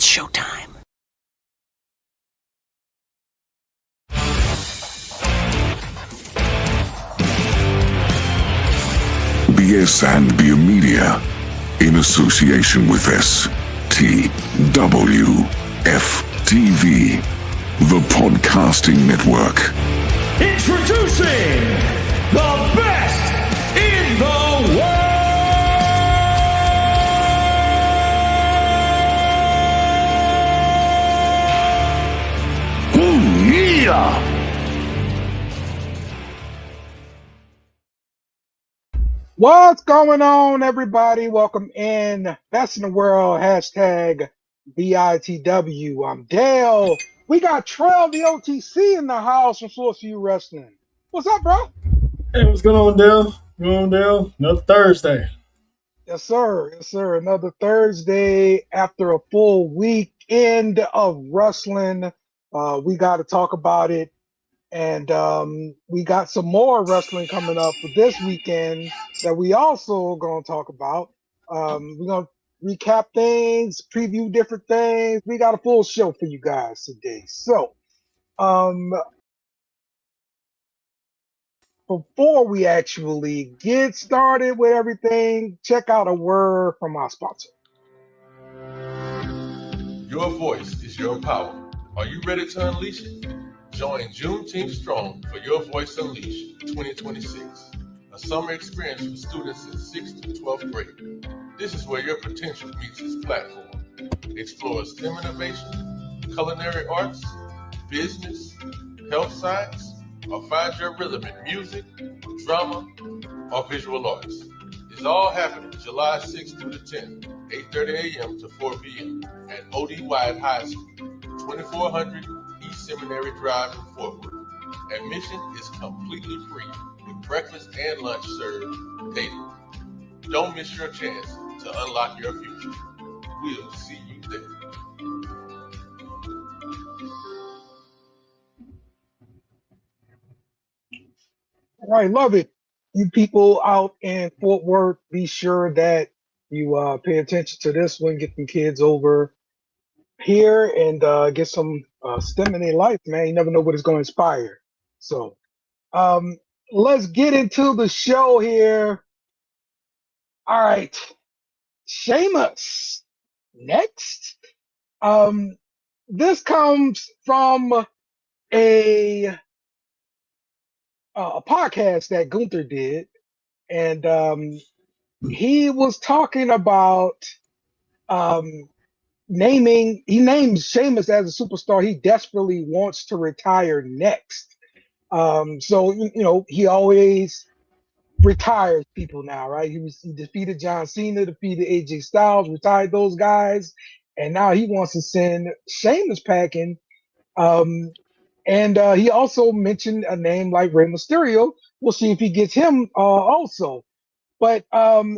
It's showtime. BS and Beer Media, in association with STWFTV, the Podcasting Network. Introducing the best in the world! Ooh, yeah! What's going on, everybody? Welcome in. Best in the world, hashtag BITW. I'm Dale. We got Trail the OTC in the house from Source View Wrestling. What's up, bro? Hey, what's going on, Dale? What's going on, Dale? Another Thursday. Yes, sir. Yes, sir. Another Thursday after a full weekend of wrestling. We got to talk about it. And we got some more wrestling coming up for this weekend that we also going to talk about. We're going to recap things, preview different things. We got a full show for you guys today. So before we actually get started with everything, check out a word from our sponsor. Your voice is your power. Are you ready to unleash it? Join Juneteenth Strong for Your Voice Unleashed 2026, a summer experience for students in 6th to 12th grade. This is where your potential meets its platform. Explore STEM innovation, culinary arts, business, health science, or find your rhythm in music, drama, or visual arts. It's all happening July 6th through the 10th, 8:30 a.m. to 4 p.m. at ODY High School, 2400 East Seminary Drive in Fort Worth. Admission is completely free with breakfast and lunch served daily. Don't miss your chance to unlock your future. We'll see you there. All right, love it. You people out in Fort Worth, be sure that you pay attention to this one. Get the kids over here and get some STEM in their life, man. You never know what it's going to inspire. So let's get into the show here. All right, Sheamus next. This comes from a podcast that Gunther did, and he was talking about he named Sheamus as a superstar he desperately wants to retire next. So he always retires people now, right? He defeated John Cena, defeated AJ Styles, retired those guys, and now he wants to send Sheamus packing. And he also mentioned a name like Rey Mysterio. We'll see if he gets him also. But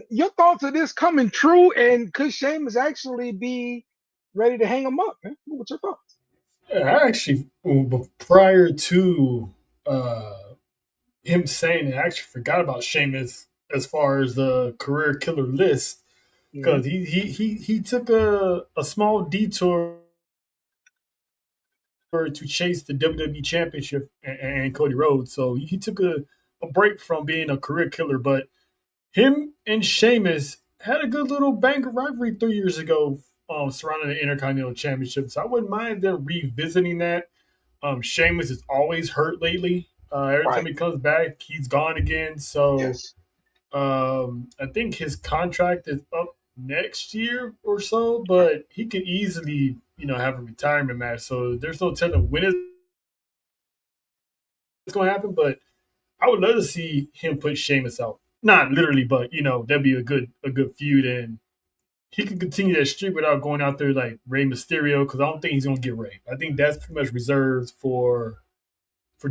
your thoughts of this coming true, and could Sheamus actually be ready to hang him up, man? What's your thoughts? I actually, prior to him saying it, I actually forgot about Sheamus as far as the career killer list because he took a small detour to chase the WWE Championship and Cody Rhodes. So he took a break from being a career killer, but him and Sheamus had a good little banger rivalry 3 years ago surrounding the Intercontinental Championship. So I wouldn't mind them revisiting that. Sheamus is always hurt lately. Every time he comes back, he's gone again. So I think his contract is up next year or so, but he could easily, have a retirement match. So there's no telling when it's going to happen, but I would love to see him put Sheamus out. Not literally, but that'd be a good feud, and he can continue that streak without going out there like Rey Mysterio. Because I don't think he's gonna get Rey. I think that's pretty much reserved for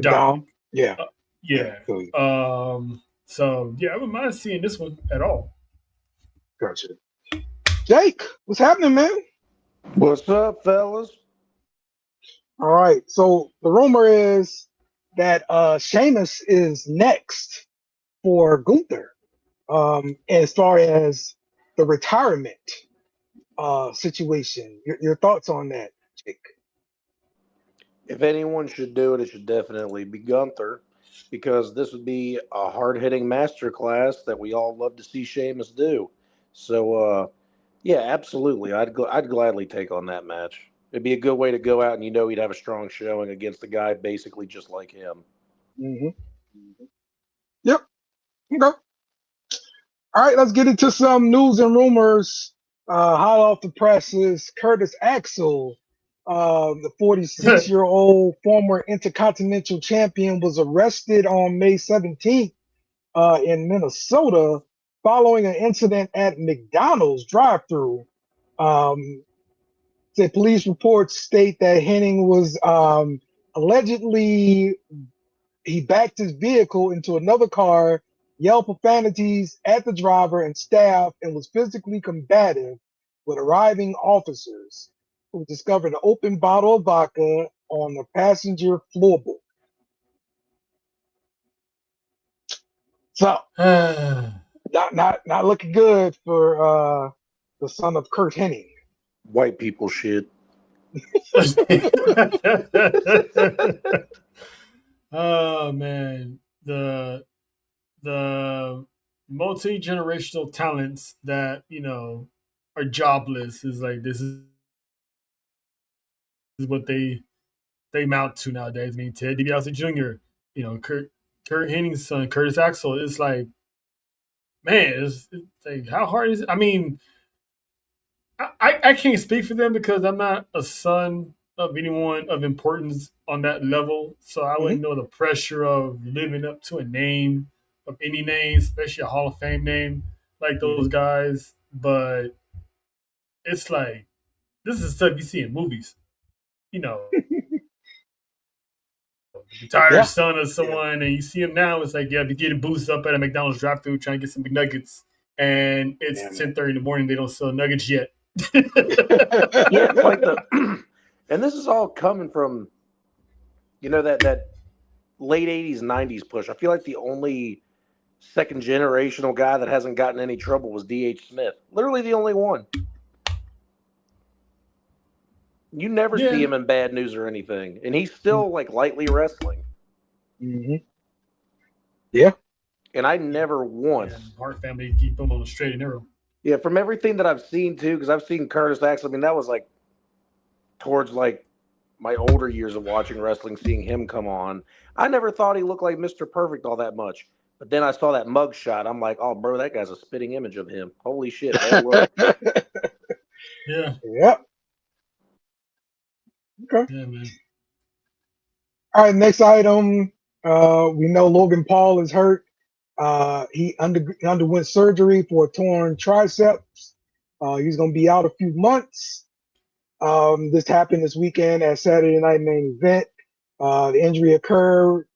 Dom. Yeah. Yeah. So yeah, I wouldn't mind seeing this one at all. Gotcha. Jake, what's happening, man? What's up, fellas? All right. So the rumor is that Sheamus is next for Gunther as far as the retirement. situation. Your thoughts on that, Jake? If anyone should do it, it should definitely be Gunther, because this would be a hard-hitting masterclass that we all love to see Sheamus do. So, yeah, absolutely, I'd gladly take on that match. It'd be a good way to go out, and he'd have a strong showing against a guy basically just like him. Mm-hmm. Yep. Okay. All right, let's get into some news and rumors. Hot off the presses, Curtis Axel, the 46-year-old former Intercontinental Champion, was arrested on May 17th in Minnesota following an incident at McDonald's drive-through. The police reports state that Henning was allegedly he backed his vehicle into another car, yelled profanities at the driver and staff, and was physically combative with arriving officers who discovered an open bottle of vodka on the passenger floorboard. So, not looking good for the son of Kurt Hennig. White people shit. Oh man, the multi-generational talents that are jobless is like this is what they mount to nowadays. I mean, Ted DiBiase Jr., Kurt Hennig's son, Curtis Axel. It's like, man, it's like how hard is it? I mean, I can't speak for them because I'm not a son of anyone of importance on that level, so I wouldn't know the pressure of living up to a name of any name, especially a Hall of Fame name like those guys. But it's like this is stuff you see in movies, you know. Retired son of someone, and you see him now. It's like, be getting boosted up at a McDonald's drive-thru trying to get some nuggets, and it's 10:30 in the morning. They don't sell nuggets yet. Yeah, it's like and this is all coming from, that late '80s, '90s push. I feel like the only second generational guy that hasn't gotten any trouble was D.H. Smith. Literally the only one. You never see him in bad news or anything, and he's still like lightly wrestling. Yeah. And I never once Hart family to keep him on the straight and narrow. Yeah, from everything that I've seen too, because I've seen Curtis Axel. I mean, that was like towards like my older years of watching wrestling, seeing him come on. I never thought he looked like Mr. Perfect all that much. But then I saw that mug shot. I'm like, oh, bro, that guy's a spitting image of him. Holy shit, that look. Yeah. Yep. Okay. Yeah, man. All right, next item. We know Logan Paul is hurt. He underwent surgery for a torn triceps. He's going to be out a few months. This happened this weekend at Saturday Night Main Event. The injury occurred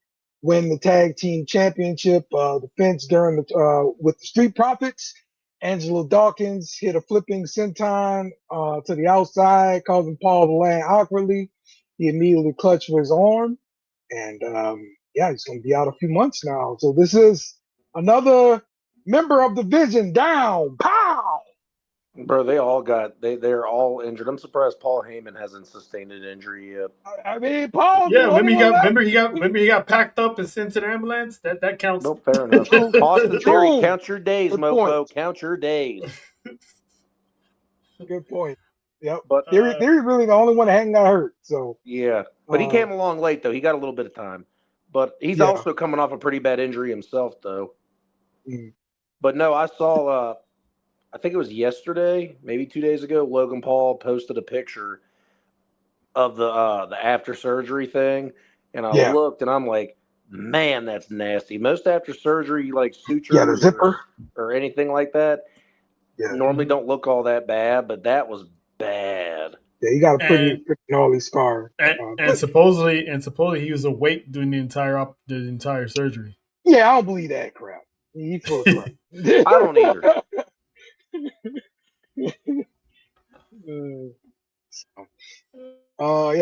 when the tag team championship defense with the Street Profits. Angelo Dawkins hit a flipping senton to the outside, causing Paul to land awkwardly. He immediately clutched for his arm, and he's going to be out a few months now. So this is another member of the Vision down. Pow! Bro, they're all injured. I'm surprised Paul Heyman hasn't sustained an injury yet. I mean, Paul. Yeah, remember he got packed up and sent to the ambulance. That counts. Nope, fair enough. Austin Theory, count your days, Good mofo. point. Count your days. Good point. Yep. But Theory really the only one that hadn't got hurt. So yeah, but he came along late though. He got a little bit of time. But he's also coming off a pretty bad injury himself though. But no, I saw. I think it was yesterday, maybe 2 days ago. Logan Paul posted a picture of the after surgery thing, and I looked and I'm like, man, that's nasty. Most after surgery like sutures the zipper or anything like that normally don't look all that bad, but that was bad. Yeah, he got a pretty gnarly scar. And supposedly he was awake during the entire surgery. Yeah, I don't believe that crap. He full of crap. I don't either.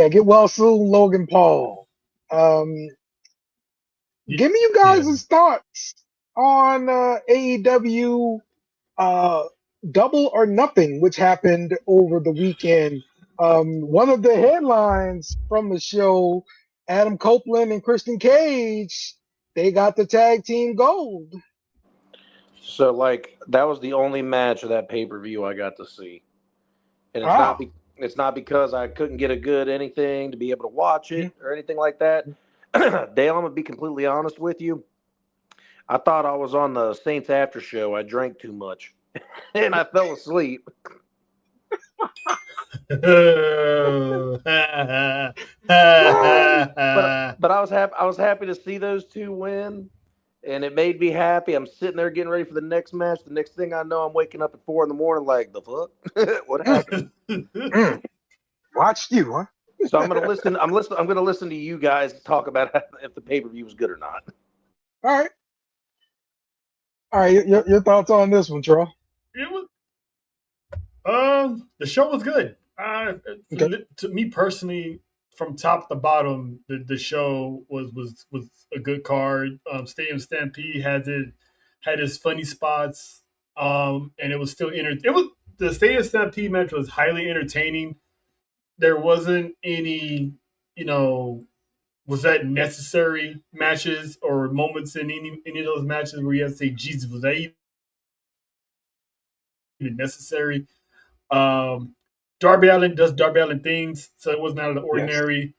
Get well soon, Logan Paul. Give me you guys' thoughts on AEW Double or Nothing, which happened over the weekend. One of the headlines from the show, Adam Copeland and Kristen Cage, they got the tag team gold. So, like, that was the only match of that pay-per-view I got to see. And it's not because I couldn't get a good anything to be able to watch it or anything like that. Dale, I'm going to be completely honest with you. I thought I was on the Saints after show. I drank too much and I fell asleep. but I was happy to see those two win, and it made me happy. I'm sitting there getting ready for the next match. The next thing I know, I'm waking up at 4 a.m. like, the fuck? What happened? Watched you, huh? So I'm gonna listen. I'm gonna listen to you guys talk about if the pay-per-view was good or not. All right. Your thoughts on this one, Troy? It was. The show was good. Okay. To me personally, from top to bottom, the show was a good card. Stadium Stampede had its funny spots. And it was still the Stadium Stampede match was highly entertaining. There wasn't any, was that necessary matches or moments in any of those matches where you have to say, Jesus, was that even necessary? Darby Allin does Darby Allin things, so it wasn't out of the ordinary.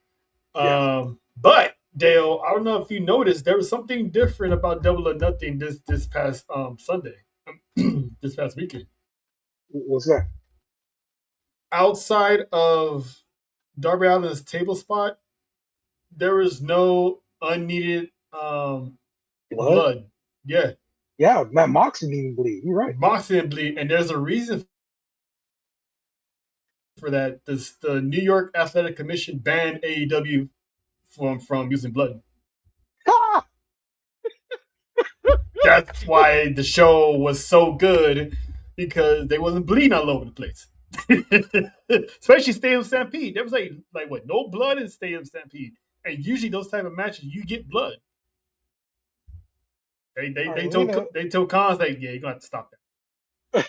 Yes. But Dale, I don't know if you noticed, there was something different about Double or Nothing this past Sunday, this past weekend. What's that? Outside of Darby Allin's table spot, there was no unneeded blood. Yeah. Yeah, Matt Moxley didn't even bleed. You're right. Moxley didn't bleed, and there's a reason for that. The New York Athletic Commission banned AEW from using blood. That's why the show was so good, because they wasn't bleeding all over the place. Especially Stadium Stampede. There was like what, no blood in Stadium Stampede. And usually those type of matches you get blood. They told Cons like, yeah, you're gonna have to stop that.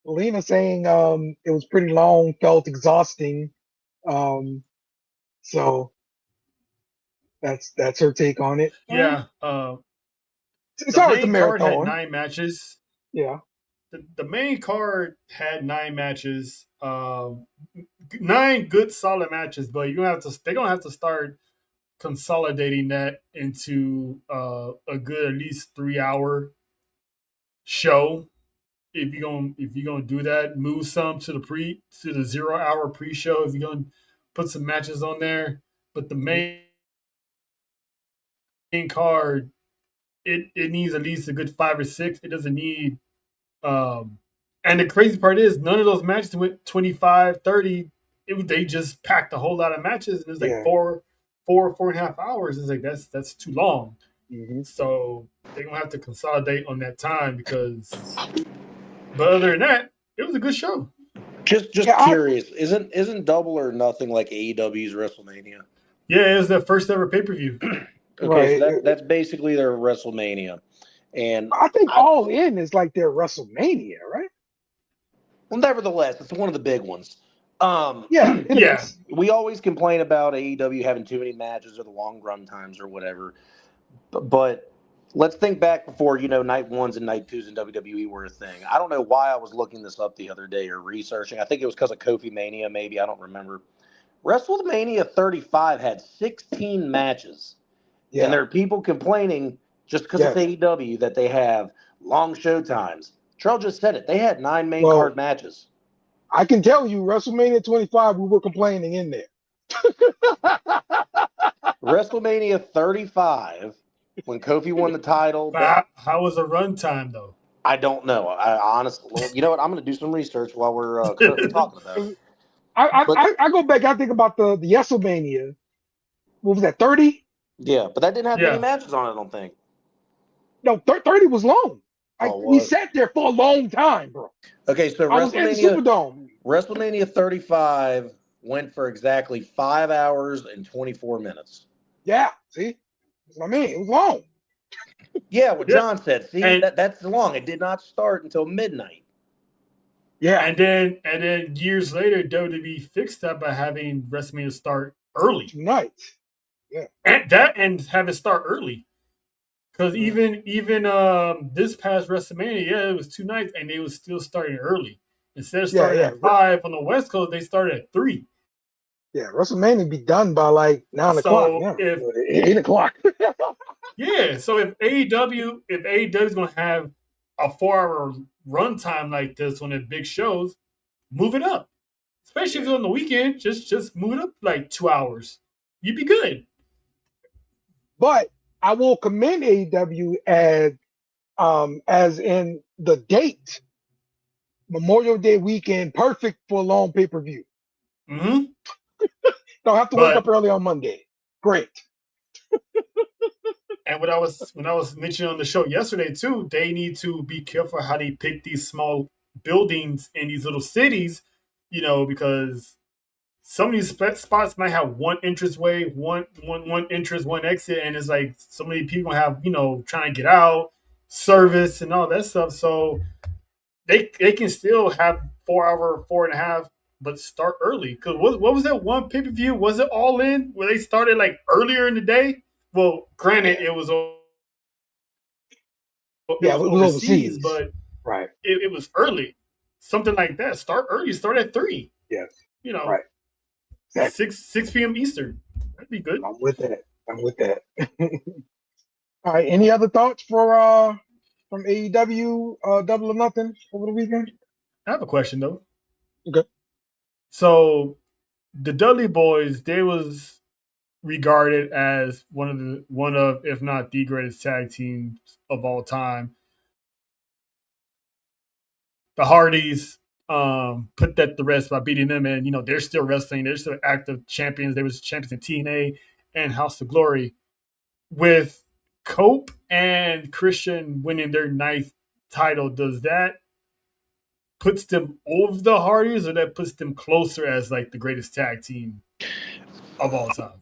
Lena saying it was pretty long, felt exhausting. So that's her take on it. Yeah. It's always a main card had marathon. 9 matches. Yeah. The main card had 9 matches. 9 good solid matches, but they're gonna have to start consolidating that into a good at least 3-hour show. If you're gonna do that, move some to the 0-hour pre-show. If you're gonna put some matches on there, but the main card, it needs at least a good 5 or 6. It doesn't need and the crazy part is none of those matches went 25, 30. They just packed a whole lot of matches, and it was like 4.5 hours. It's like that's too long. Mm-hmm. So they're gonna have to consolidate on that time but other than that, it was a good show. Just curious, isn't Double or Nothing like AEW's WrestleMania? Yeah, it was their first ever pay-per-view. Okay, right. So that's basically their WrestleMania. And I think All In is like their WrestleMania, right? Well, nevertheless, it's one of the big ones. Yeah. We always complain about AEW having too many matches or the long run times or whatever. But let's think back before, night 1s and night 2s in WWE were a thing. I don't know why I was looking this up the other day or researching. I think it was because of Kofi Mania, maybe. I don't remember. WrestleMania 35 had 16 matches. Yeah. And there are people complaining just because it's AEW that they have long show times. Charles just said it. They had 9 main card matches. I can tell you, WrestleMania 25, we were complaining in there. WrestleMania 35, when Kofi won the title. How was the runtime, though? I don't know. I honestly, you know what? I'm going to do some research while we're currently talking about it. I go back. I think about the WrestleMania. What was that, 30? Yeah, but that didn't have many matches on it, I don't think. No, 30 was long. We sat there for a long time, bro. Okay, so I was in the Superdome. WrestleMania 35 went for exactly 5 hours and 24 minutes. Yeah, see? That's what I mean. It was long. Yeah, what John said. See, that's long. It did not start until midnight. Yeah. And then years later, WWE fixed that by having WrestleMania start early, Tonight. Yeah. and have it start early. Because Mm. even this past WrestleMania, yeah, it was 2 nights, and they was still starting early. Instead of Yeah, starting yeah. at 5 on the West Coast, they started at 3. Yeah. WrestleMania be done by like 9 o'clock So now. if 8 o'clock. yeah, so if AEW is gonna have a 4 hour runtime like this on their big shows, move it up. Especially if Yeah. it's on the weekend, just move it up like 2 hours. You'd be good. But I will commend AEW as in the date, Memorial Day weekend, perfect for a long pay-per-view. Hmm. Don't have to wake up But early on Monday. Great. and when I was mentioning on the show yesterday too, they need to be careful how they pick these small buildings in these little cities, because some of these spots might have one entranceway, one entrance, one exit, and it's like so many people have trying to get out, service and all that stuff. So they can still have 4 hour, 4.5, but start early. Because what was that one pay per view? Was it All In where they started like earlier in the day? Well, granted, Yeah. it Yeah, was it was overseas, overseas. but Right. it was early. Something like that. Start early. Start at 3. Yes. You know, Right. Exactly. 6 p.m. Eastern. That'd be good. I'm with that. I'm with that. All right. Any other thoughts for from AEW Double or Nothing over the weekend? I have a question though. Okay. So the Dudley Boys, they was regarded as one of if not the greatest tag teams of all time. The Hardys put that to rest by beating them, and they're still wrestling. They're still active champions. They was champions in TNA and House of Glory. With Cope and Christian winning their ninth title, does that puts them over the Hardys, or that puts them closer as like the greatest tag team of all time?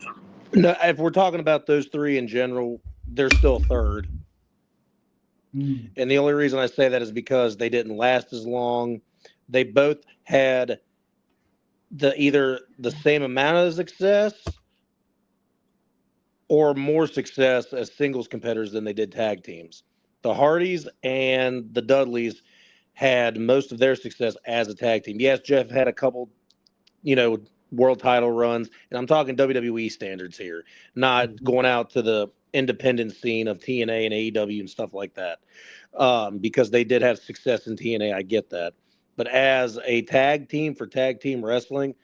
No, if we're talking about those three in general, they're still third. Mm. And the only reason I say that is because they didn't last as long. They both had either the same amount of success or more success as singles competitors than they did tag teams. The Hardys and the Dudleys had most of their success as a tag team. Yes, Jeff had a couple, world title runs, and I'm talking WWE standards here, not going out to the independent scene of TNA and AEW and stuff like that, because they did have success in TNA. I get that. But as a tag team for tag team wrestling,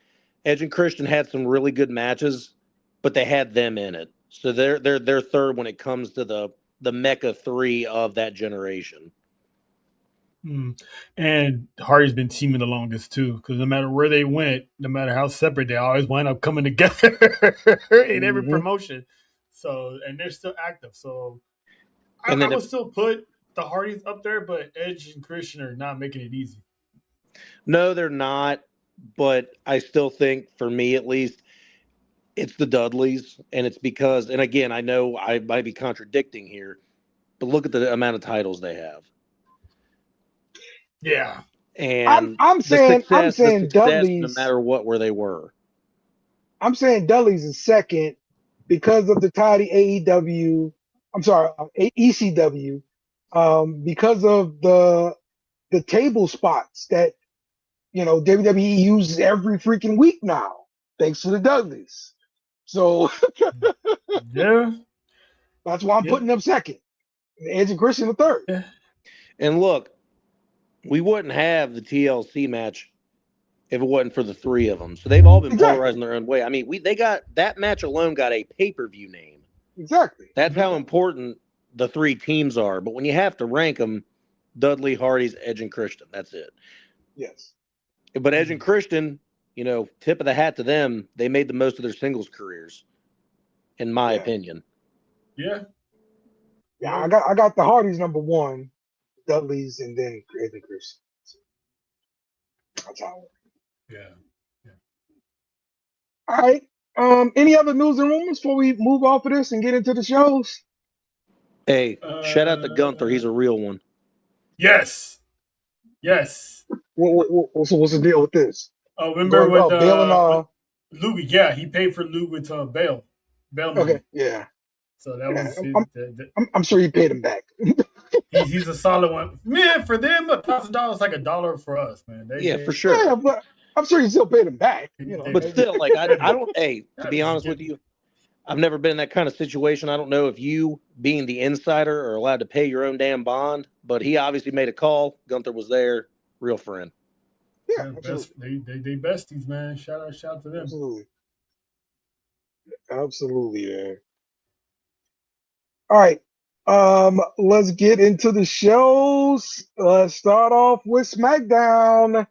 Edge and Christian had some really good matches, but they had them in it. So they're third when it comes to the Mecca three of that generation. Mm. And Hardy's been teaming the longest too, because no matter where they went, no matter how separate, they always wind up coming together in every Mm-hmm. promotion. So, and they're still active. So, I, And I then would still put the Hardys up there, but Edge and Christian are not making it easy. no, they're not, but I still think, for me at least, it's the Dudleys, and it's because, and again, I know I might be contradicting here, but look at the amount of titles they have, Yeah. and I'm the saying success, no Dudley's matter what, where they were. I'm saying Dudley's is second because of the tie to AEW. I'm sorry, ECW. Because of the table spots that WWE uses every freaking week now, thanks to the Dudleys. So Yeah. that's why I'm Yeah. putting them second. Edge and Christian the third. Yeah. And look, we wouldn't have the TLC match if it wasn't for the three of them. So they've all been polarized Exactly. in their own way. I mean, they got that match alone got a pay-per-view name. Exactly. That's how important the three teams are. But when you have to rank them, Dudley, Hardy's, Edge, and Christian. That's it. Yes. But Edge and Christian, tip of the hat to them. They made the most of their singles careers, in my Yeah. opinion. Yeah. Yeah. I got the Hardys number one, Dudleys, and then Edge and Christian. That's how it works. Yeah. All right. Any other news and rumors before we move off of this and get into the shows? Hey, shout out to Gunther. He's a real one. Yes. Yes. What's the deal with this? Remember with bailing? Louis? Yeah, he paid for Louis with bail money. Okay, yeah. So that was his, I'm sure he paid him back. he's a solid one, man. For them, $1,000 is like $1 for us, man. For sure. Yeah, but I'm sure he still paid him back. But still, like I don't. Hey, to be honest with you, I've never been in that kind of situation. I don't know if you, being the insider, are allowed to pay your own damn bond. But he obviously made a call. Gunther was there, real friend. Yeah, they besties, man. Shout out to them. Absolutely, man. All right. Let's get into the shows. Let's start off with SmackDown.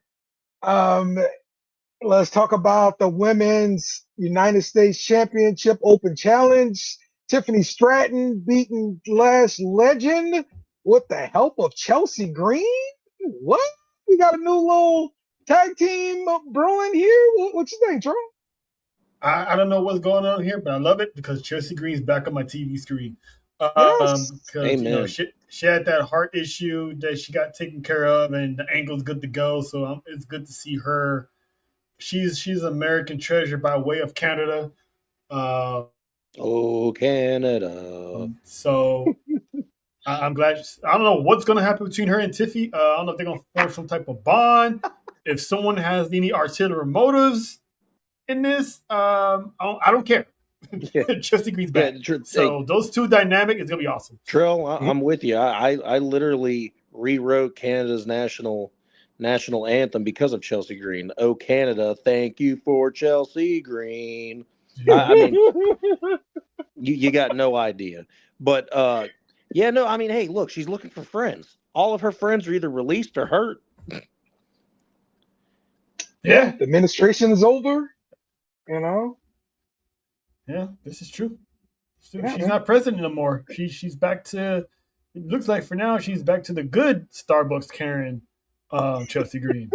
Let's talk about the Women's United States Championship Open Challenge. Tiffany Stratton beating Lash Legend with the help of Chelsea Green. What? We got a new little tag team brewing here. What you think, Charles? I don't know what's going on here, but I love it because Chelsea Green's back on my TV screen. Yes. Because she had that heart issue that she got taken care of, and the ankle's good to go. So it's good to see her. She's an American treasure by way of Canada. Canada. So I'm glad. I don't know what's going to happen between her and Tiffy. I don't know if they're going to form some type of bond. If someone has any arterial motives in this, I don't care. Chelsea Green's back. So those two dynamic is going to be awesome. Trill, I'm with you. I literally rewrote Canada's national anthem because of Chelsea Green. Oh, Canada, thank you for Chelsea Green. I mean, you got no idea. But, hey, look, she's looking for friends. All of her friends are either released or hurt. Yeah. The administration is over, Yeah, this is true. She's not president no more. She's back to, it looks like for now, she's back to the good Starbucks Karen, Chelsea Green.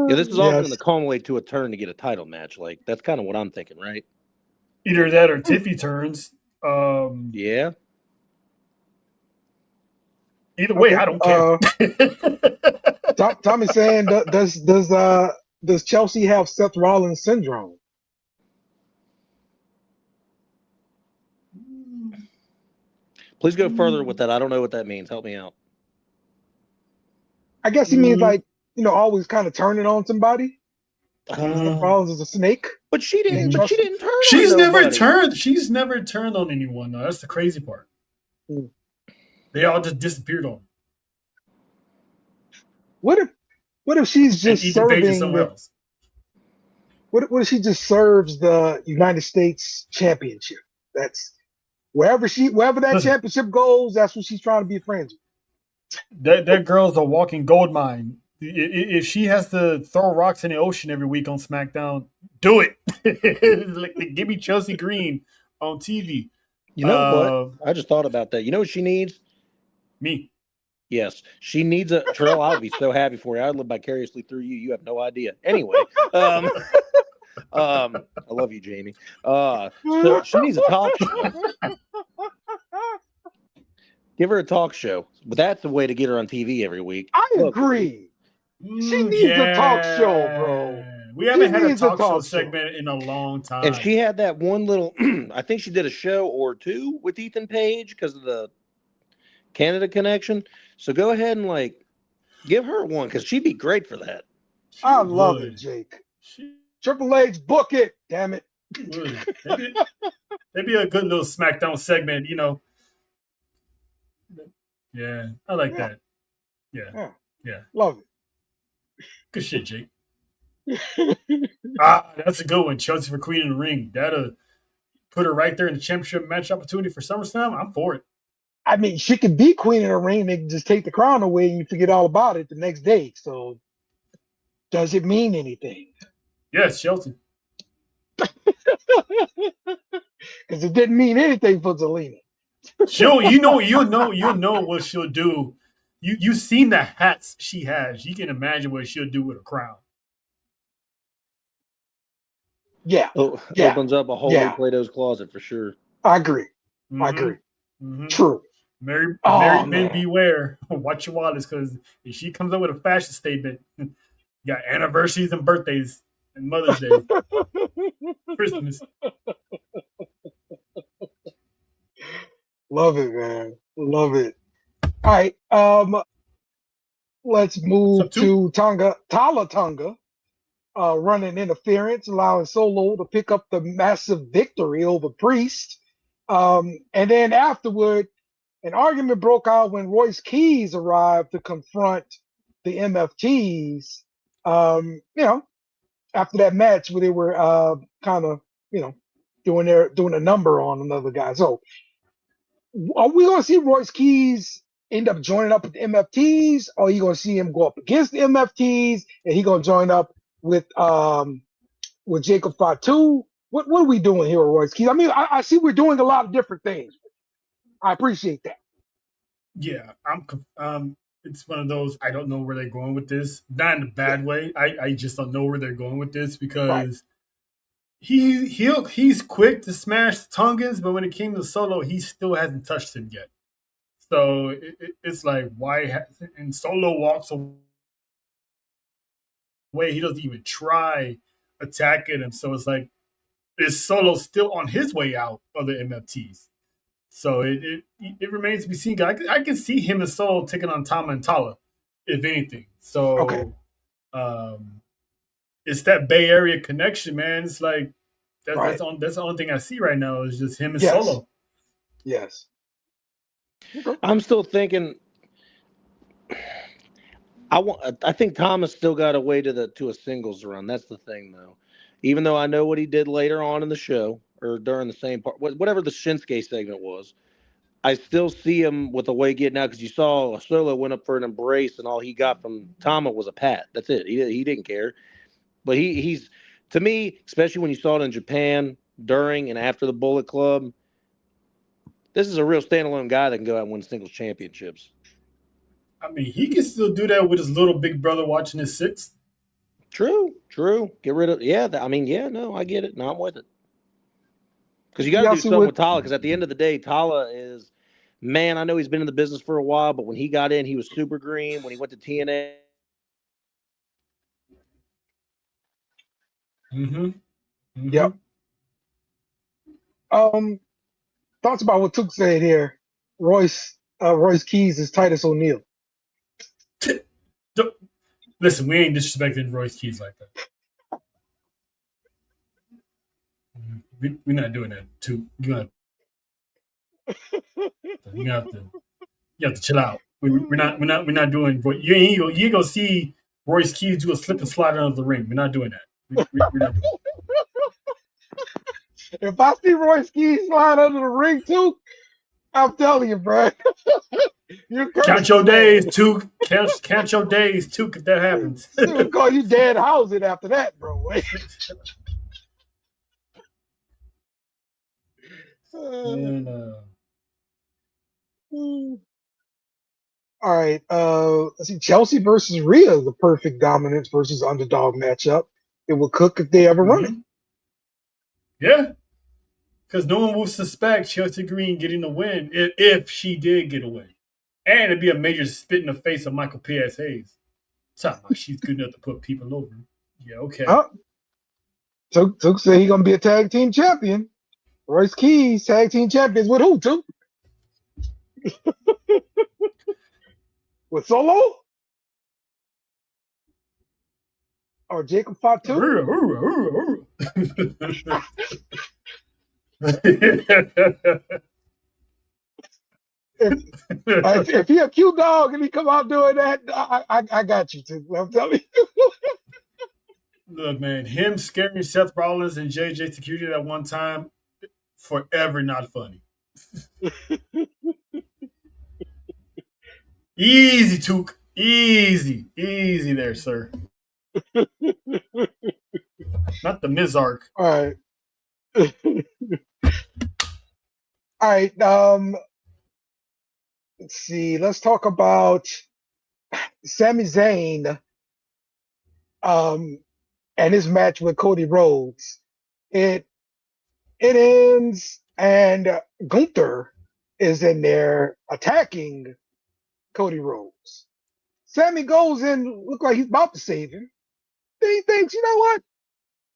This is all going to culminate to a turn to get a title match. Like, that's kind of what I'm thinking, right? Either that or Tiffy turns. Yeah. Either way, I don't care. Tommy's saying, does Chelsea have Seth Rollins syndrome? Please go further with that. I don't know what that means. Help me out. I guess he means always kind of turning on somebody. Seth Rollins is a snake. But she didn't turn. She's never turned. She's never turned on anyone. Though. That's the crazy part. They all just disappeared on. What if she's just serving? What if she just serves the United States Championship? That's wherever that championship goes. That's what she's trying to be friends with. That girl's a walking gold mine. If she has to throw rocks in the ocean every week on SmackDown, do it. Give me Chelsea Green on TV. You know what? I just thought about that. You know what she needs? Me. Yes, she needs a Terrell. I would be so happy for you. I'd live vicariously through you. You have no idea. Anyway, I love you, Jamie. So she needs a talk show. Give her a talk show. But that's the way to get her on TV every week. I agree. She needs a talk show, bro. We haven't had a talk show segment in a long time. And she had that one little, I think she did a show or two with Ethan Page because of the Canada connection. So go ahead and give her one because she'd be great for that. I love it, Jake. Triple H, book it. Damn it. Maybe a good little SmackDown segment, Yeah, I like that. Yeah. Love it. Good shit, Jake. That's a good one. Chelsea for Queen in the Ring. That'll put her right there in the championship match opportunity for SummerSlam. I'm for it. I mean, she could be Queen in the Ring. They can just take the crown away and you forget all about it the next day. So, does it mean anything? Yes, Chelsea. Because it didn't mean anything for Zelina. You know what she'll do. You've seen the hats she has. You can imagine what she'll do with a crown. Yeah. Opens up a whole new Plato's closet for sure. I agree. Mm-hmm. True. Mary Oh Ben man. beware. Watch your wallets, because if she comes up with a fashion statement, you got anniversaries and birthdays and Mother's Day, Christmas. Love it, man. Love it. All right. Let's What's move up, too? to Tala Tonga, running interference, allowing Solo to pick up the massive victory over Priest. And then afterward, an argument broke out when Royce Keys arrived to confront the MFTs. After that match where they were kind of, you know, doing a number on another guy. So are we gonna see Royce Keys end up joining up with the MFTs, or are you gonna see him go up against the MFTs and he gonna join up with Jacob Fatu? What are we doing here with Royce Keys? I mean, I see we're doing a lot of different things. I appreciate that. Yeah, it's one of those, I don't know where they're going with this. Not in a bad way. I just don't know where they're going with this, Right. because he's quick to smash Tongans, but when it came to Solo, he still hasn't touched him yet. So it's like, and Solo walks away. He doesn't even try attacking him. So it's like, is Solo still on his way out of the MFTs? So it remains to be seen. I can see him and Solo taking on Tama and Tala, if anything. Okay. So um, it's that Bay Area connection, man. It's like Right. that's the only thing I see right now is just him and Yes. Solo. Yes. Okay. I'm still thinking. I think Thomas still got away to a singles run. That's the thing, though. Even though I know what he did later on in the show or during the same part, whatever the Shinsuke segment was, I still see him with a way getting out, because you saw Solo went up for an embrace and all he got from Tama was a pat. That's it. He didn't care. But he's, to me, especially when you saw it in Japan during and after the Bullet Club, this is a real standalone guy that can go out and win singles championships. I mean, he can still do that with his little big brother watching his six. True. Get rid of, yeah. I mean, yeah, no, I get it. No, I'm with it. Because you got to Y'all do see something what? with Tala. Because at the end of the day, Tala is, man, I know he's been in the business for a while, but when he got in, he was super green. When he went to TNA, Mm-hmm. Mm-hmm. Yep. Thoughts about what Took said here. Royce Keys is Titus O'Neil. Listen, we ain't disrespecting Royce Keys like that. We're not doing that. Too. You have to you have to chill out. We're not doing. You ain't gonna see Royce Keys do a slip and slide under the ring. We're not doing that. We're not doing that. If I see Royce Keys slide under the ring too, I'm telling you, bro, you're Count cursed, your man. days, Took. Count your days, Took, if that happens. They would call you dead housing after that, bro. And All right. Let's see. Chelsea versus Rhea, the perfect dominance versus underdog matchup. It will cook if they ever run it. mhm. Yeah, because no one will suspect Chelsea Green getting the win if she did get a win. And it'd be a major spit in the face of Michael P.S. Hayes. Talking about she's good enough to put people over. Yeah, okay. Huh? Took say he gonna be a tag team champion. Royce Keys, tag team champions with who? Took with Solo or Jacob Fatu? If he a cute dog and he come out doing that, I got you too. I'm telling you. Look, man, him scaring Seth Rollins and JJ Security at one time, forever not funny. Easy, Took. Easy. Easy there, sir. Not the Mizark. All right. All right. Let's see. Let's talk about Sami Zayn um and his match with Cody Rhodes. It ends and Gunther is in there attacking Cody Rhodes. Sammy goes in, look like he's about to save him. Then he thinks, you know what?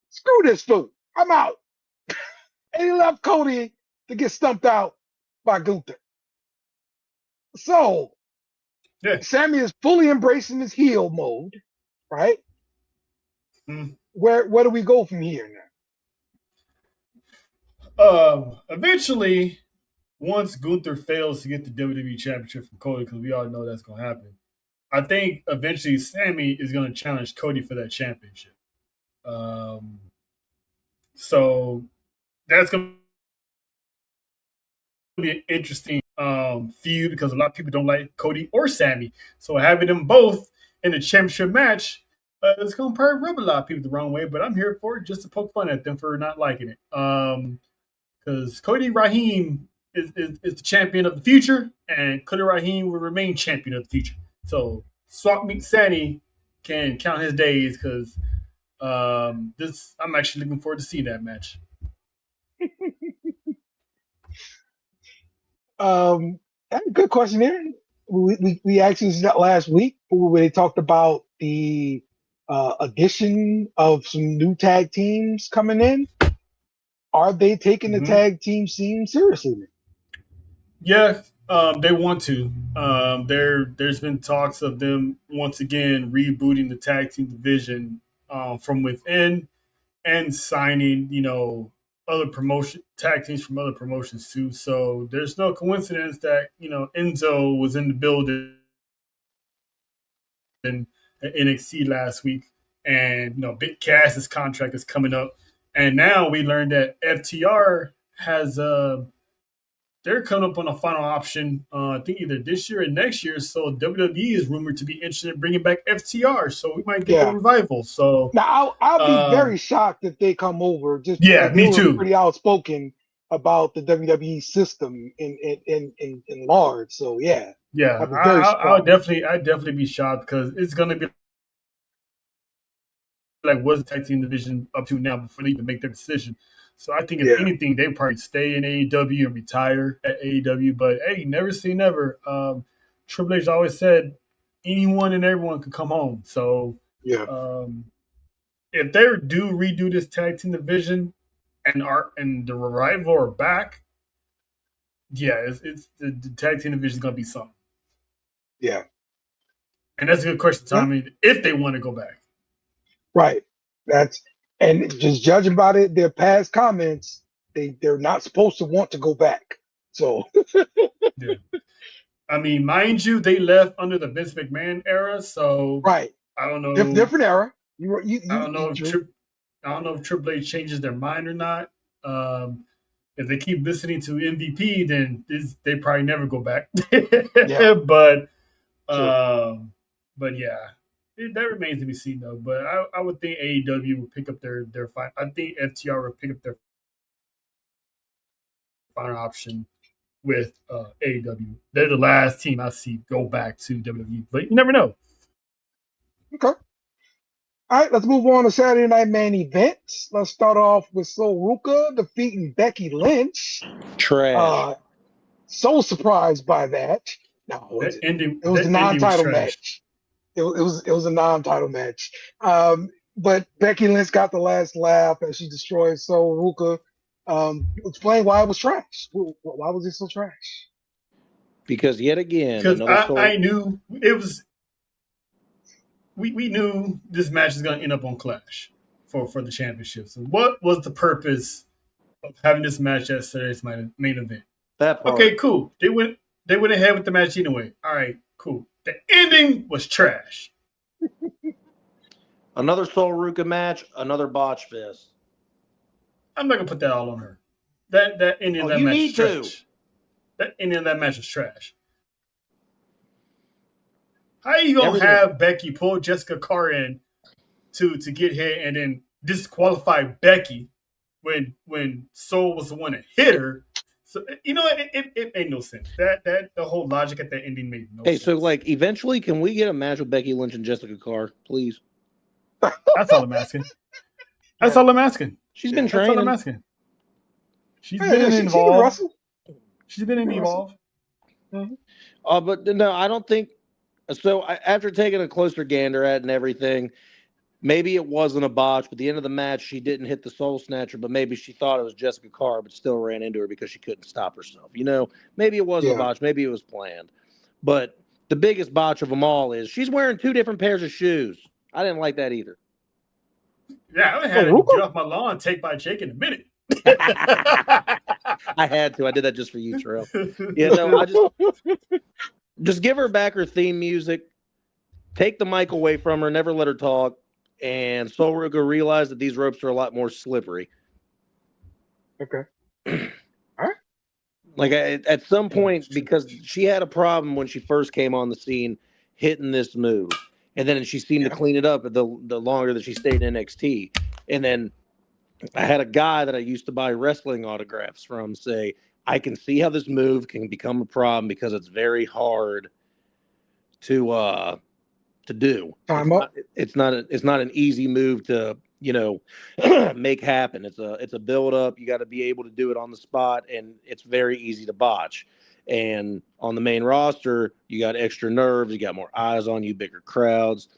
Screw this fool. I'm out. And he left Cody to get stumped out by Gunther. So Yeah. Sammy is fully embracing his heel mode, right? Mm. Where do we go from here now? Eventually, once Gunther fails to get the WWE Championship from Cody, because we all know that's going to happen, I think eventually Sammy is going to challenge Cody for that championship. So that's going to be an interesting feud because a lot of people don't like Cody or Sammy. So having them both in a championship match, it's going to probably rub a lot of people the wrong way. But I'm here for it just to poke fun at them for not liking it. Because Cody Rahim is the champion of the future, and Cody Rahim will remain champion of the future. So Swap Meet Sandy can count his days because I'm actually looking forward to seeing that match. Good question here. We actually did that last week where they talked about the addition of some new tag teams coming in. Are they taking the tag team scene seriously? Yeah, they want to. There's been talks of them once again rebooting the tag team division from within and signing, other tag teams from other promotions too. So there's no coincidence that Enzo was in the building in NXT last week, and Big Cass's contract is coming up, and now we learned that FTR has they're coming up on a final option, I think either this year or next year. So WWE is rumored to be interested in bringing back FTR. So we might get the revival. So now I'll be very shocked if they come over. Just yeah, because they me too. were pretty outspoken about the WWE system in large. So yeah, I'll definitely be shocked because it's gonna be like what's the tag team division up to now before they even make their decision. So I think if anything, they probably stay in AEW and retire at AEW. But hey, never say never. Triple H always said anyone and everyone could come home. So if they do redo this tag team division and the revival are back, it's the tag team division is gonna be something. Yeah, and that's a good question, Tommy. If they want to go back, right? And just judging by their past comments, they're not supposed to want to go back. So yeah. I mean, mind you, they left under the Vince McMahon era, so right. I don't know. Different era. I don't know if Triple H changes their mind or not. If they keep listening to MVP, then they probably never go back. But yeah, that remains to be seen though. But I would think AEW would pick up their fight. I think FTR would pick up their final option with AEW. They're the last team I see go back to WWE, but you never know. Okay. All right, let's move on to Saturday Night Main Events. Let's start off with Sol Ruka defeating Becky Lynch. Trash. So surprised by that. No, it was a non-title match. It was a non-title match. But Becky Lynch got the last laugh as she destroyed Sol Ruka. Explain why it was trash. Why was it so trash? Because yet again, because I knew it was. We knew this match is going to end up on Clash for the championship. So what was the purpose of having this match at Saturday's main event? That part. Okay, cool. They went ahead with the match anyway. All right, cool. The ending was trash. Another Sol Ruka match, another botch fest. I'm not gonna put that all on her. That ending of that match is trash. That ending of that match is trash. How are you gonna have Becky pull Jessica Carr in to get hit and then disqualify Becky when Sol was the one that hit her? So it made no sense. That the whole logic at that ending made no sense. Hey, so like eventually, can we get a match with Becky Lynch and Jessica Carr, please? That's all I'm asking. That's all I'm asking. She's been training. That's all I'm asking. She's been involved. She's been in Evolve. But no, I don't think so. After taking a closer gander at it and everything, maybe it wasn't a botch. But at the end of the match, she didn't hit the Soul Snatcher, but maybe she thought it was Jessica Carr, but still ran into her because she couldn't stop herself. Maybe it wasn't a botch. Maybe it was planned. But the biggest botch of them all is she's wearing 2 different pairs of shoes. I didn't like that either. Yeah, I haven't had to get off my lawn take by Jake in a minute. I had to. I did that just for you, Trail. I just give her back her theme music, take the mic away from her, never let her talk, and Soul Ruka realize that these ropes are a lot more slippery. Okay. All right. Like at some point, because she had a problem when she first came on the scene hitting this move. And then she seemed to clean it up the longer that she stayed in NXT. And then I had a guy that I used to buy wrestling autographs from say, I can see how this move can become a problem because it's very hard to do. It's not an easy move to make happen. It's a build up. You got to be able to do it on the spot, and it's very easy to botch. And on the main roster, you got extra nerves, you got more eyes on you, bigger crowds.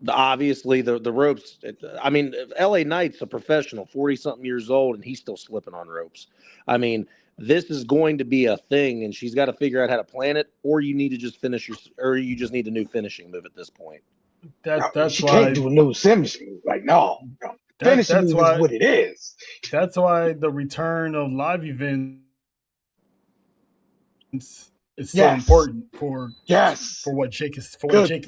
Obviously, the ropes. I mean, LA Knight's a professional, 40-something years old, and he's still slipping on ropes. I mean, this is going to be a thing, and she's got to figure out how to plan it, or you need to just or you just need a new finishing move at this point. That's she why can't do a new finishing. Like no. Finishing is what it is. That's why the return of live events is so important for what Jake is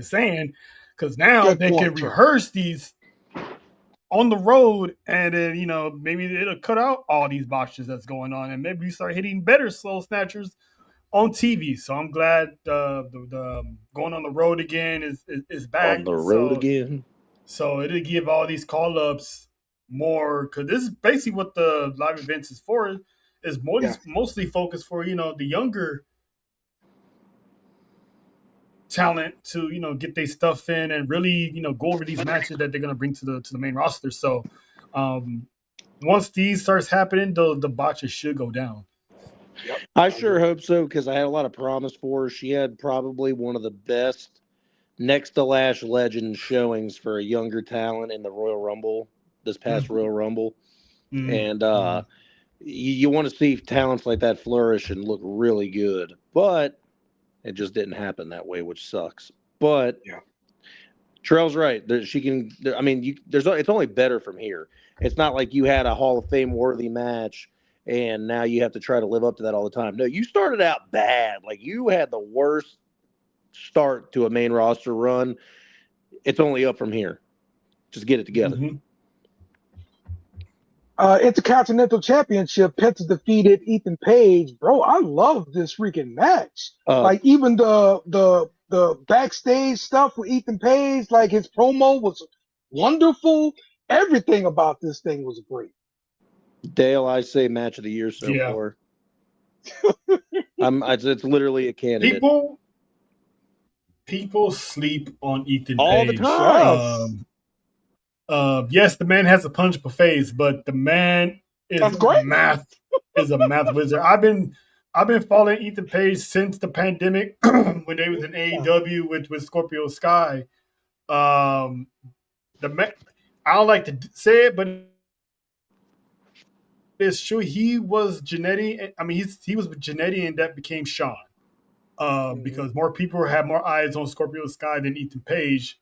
saying, because now they can rehearse these on the road, and then maybe it'll cut out all these botches that's going on, and maybe you start hitting better Soul Snatchers on TV. So I'm glad the going on the road again is back. On the road again. So it'll give all these call ups more, because this is basically what the live events is for. Is mostly focused for the younger talent to get their stuff in and really go over these matches that they're going to bring to the main roster. So once these starts happening, the botches should go down. I sure hope so, because I had a lot of promise for her. She had probably one of the best next to Lash Legend showings for a younger talent in the Royal Rumble this past Royal Rumble. And you want to see talents like that flourish and look really good, but it just didn't happen that way, which sucks. But Terrell's right. She can. I mean, it's only better from here. It's not like you had a Hall of Fame worthy match and now you have to try to live up to that all the time. No, you started out bad. Like, you had the worst start to a main roster run. It's only up from here. Just get it together. Intercontinental Championship, Penta defeated Ethan Page. Bro, I love this freaking match. Like, even the backstage stuff with Ethan Page, like his promo was wonderful. Everything about this thing was great. Dale, I say match of the year so far. It's literally a candidate. People sleep on Ethan all Page. The time. Yes, the man has a punchable face, but the man is a math wizard. I've been following Ethan Page since the pandemic when they was in AEW with Scorpio Sky. The man, I don't like to say it, but it's true. He was Jannetty. I mean, he was with Jannetty, and that became Sean. Because more people had more eyes on Scorpio Sky than Ethan Page.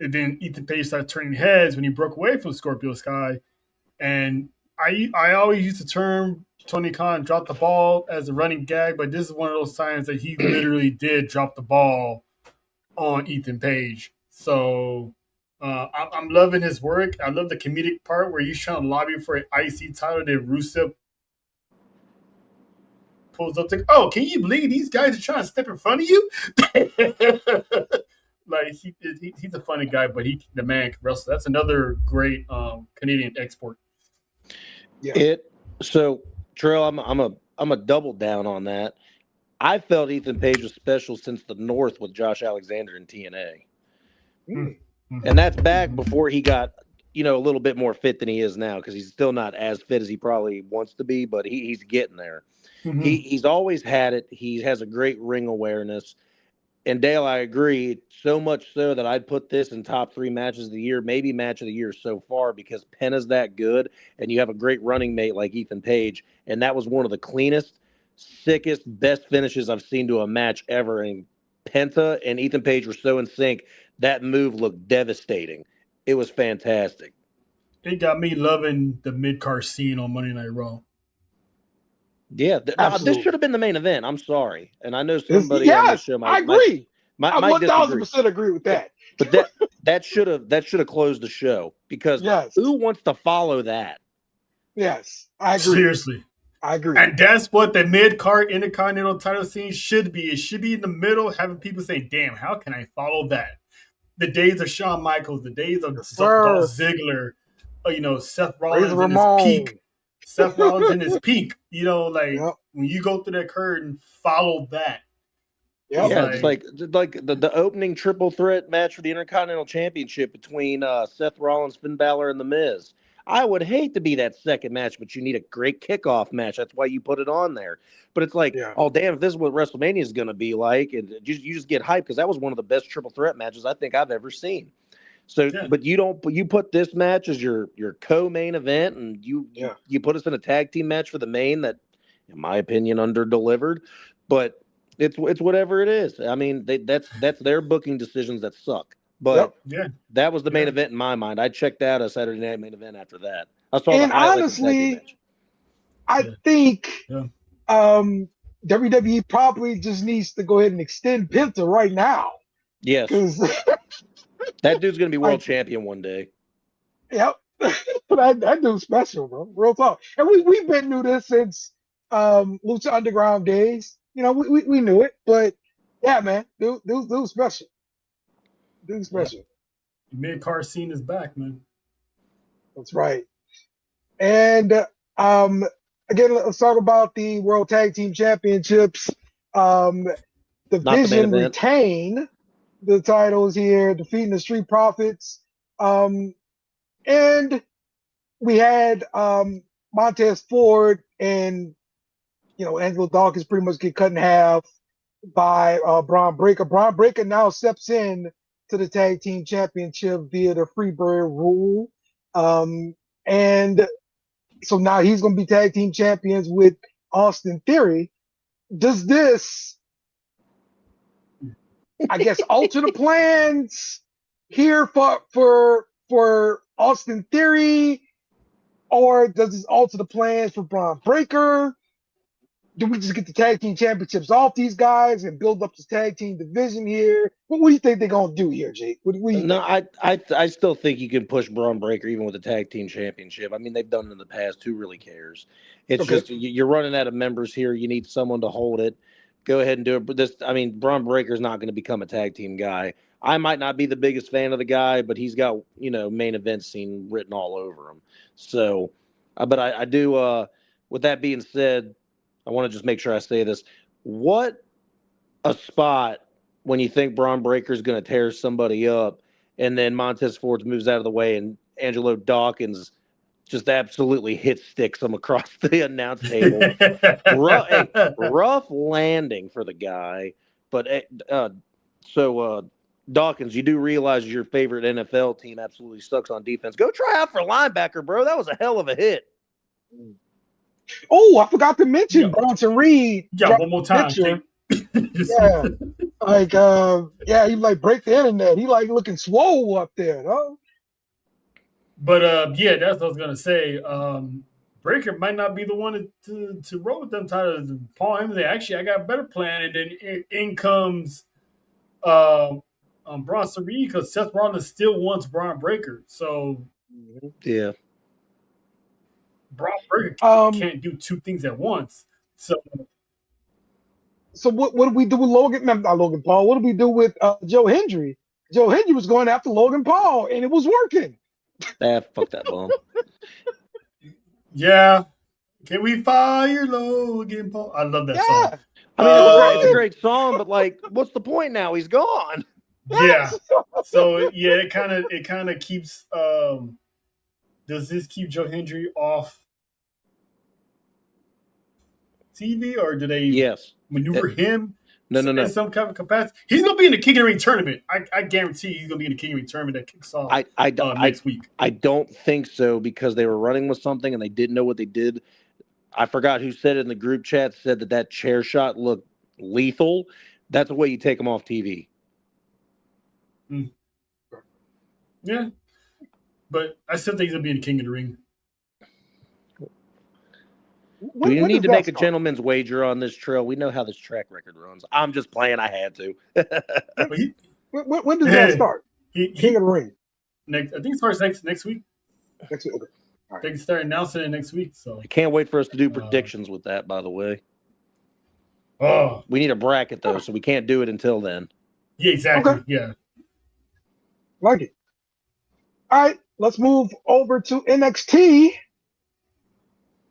And then Ethan Page started turning heads when he broke away from Scorpio Sky. And I always used the term Tony Khan dropped the ball as a running gag, but this is one of those times that he literally did drop the ball on Ethan Page. So I'm loving his work. I love the comedic part where he's trying to lobby for an IC title that Rusev pulls up to, oh, can you believe these guys are trying to step in front of you? Like, he's a funny guy, but the man can wrestle. That's another great Canadian export. Yeah. So, Terrell, I'm a double down on that. I felt Ethan Page was special since the North with Josh Alexander in TNA. And that's back before he got, a little bit more fit than he is now, because he's still not as fit as he probably wants to be, but he's getting there. Mm-hmm. He's always had it. He has a great ring awareness. And Dale, I agree. So much so that I'd put this in top 3 matches of the year, maybe match of the year so far, because Penna's that good, and you have a great running mate like Ethan Page, and that was one of the cleanest, sickest, best finishes I've seen to a match ever. And Penta and Ethan Page were so in sync. That move looked devastating. It was fantastic. It got me loving the mid-card scene on Monday Night Raw. Yeah, no, this Absolutely. should have been the main event. I'm sorry, and I know It's- somebody on this yes, show I might agree. I might disagree. 1000% agree with that. But that should have closed the show, because Yes. who wants to follow that? Yes, I agree. Seriously. I agree. And that's what the mid-card Intercontinental title scene should be. It should be in the middle, having people say, damn, how can I follow that? The days of Shawn Michaels, the days of Dolph Ziggler, Seth Rollins in his peak. Seth Rollins in his peak. When you go through that curtain, follow that. Yep. Yeah, it's like the opening triple threat match for the Intercontinental Championship between Seth Rollins, Finn Balor, and The Miz. I would hate to be that second match, but you need a great kickoff match. That's why you put it on there. But it's like, oh, damn, if this is what WrestleMania is going to be like, and you just get hyped, because that was one of the best triple threat matches I think I've ever seen. So, but you put this match as your co-main event, and you put us in a tag team match for the main that, in my opinion, under-delivered. But it's whatever it is. I mean, that's their booking decisions that suck. But that was the main event in my mind. I checked out a Saturday Night Main Event after that. I saw the highlights of the tag team match. I think WWE probably just needs to go ahead and extend Penta right now. Yes. That dude's going to be world champion one day. Yep. that dude's special, bro. Real talk. And we've been through this since Lucha Underground days. We knew it. But, yeah, man, dude's special. Dude's special. Mid-card scene is back, man. That's right. And again, let's talk about the World Tag Team Championships. Division retain the titles here, defeating the Street Profits. And we had Montez Ford and Angelo Dawkins pretty much get cut in half by Braun Breaker. Braun Breaker now steps in to the Tag Team Championship via the Freebird rule. And so now he's going to be Tag Team Champions with Austin Theory. Does this, I guess, alter the plans here for Austin Theory? Or does this alter the plans for Braun Breaker? Do we just get the tag team championships off these guys and build up this tag team division here? What do you think they're gonna do here, Jake? What do you think? I still think you can push Braun Breaker even with the tag team championship. I mean, they've done it in the past. Who really cares? It's just you're running out of members here. You need someone to hold it. Go ahead and do it. But Braun Breaker's not going to become a tag team guy. I might not be the biggest fan of the guy, but he's got main event scene written all over him. So, but I do. With that being said, I want to just make sure I say this. What a spot when you think Braun Breaker's going to tear somebody up, and then Montez Ford moves out of the way, and Angelo Dawkins just absolutely sticks him across the announce table. Rough landing for the guy. But Dawkins, you do realize your favorite NFL team absolutely sucks on defense. Go try out for linebacker, bro. That was a hell of a hit. Oh, I forgot to mention Bronson Reed. Yeah, one more time. Yeah. He like break the internet. He like looking swole up there, huh? But that's what I was gonna say. Breaker might not be the one to roll with them titles. Paul Heyman, actually, I got a better plan, and then in comes Bronson Reed, because Seth Rollins still wants Braun Breaker. So yeah, Braun Breaker can't do two things at once. So what do we do with Logan? Not Logan Paul. What do we do with Joe Hendry? Joe Hendry was going after Logan Paul, and it was working. Fuck that bum. Yeah. Can we fire Logan Paul? I love that song. I mean, it's a great song, but what's the point now? He's gone. Yeah. So it kind of keeps. Does this keep Joe Hendry off TV, or do they Yes. maneuver him No. in some kind of capacity? He's going to be in the King of the Ring tournament. I guarantee he's going to be in the King of the Ring tournament that kicks off next week. I don't think so because they were running with something and they didn't know what they did. I forgot who said it in the group chat, said that chair shot looked lethal. That's the way you take him off TV. Yeah. But I still think he's going to be in the King of the Ring. Do you need to make a gentleman's wager on this, Trill? We know how this track record runs. I'm just playing. I had to. When does that start? King of the Ring. I think it starts next week. Next week, okay. All right. They can start announcing it next week. So I can't wait for us to do predictions with that, by the way. Oh. We need a bracket, though, so we can't do it until then. Yeah, exactly. Okay. Yeah. Like it. All right, let's move over to NXT.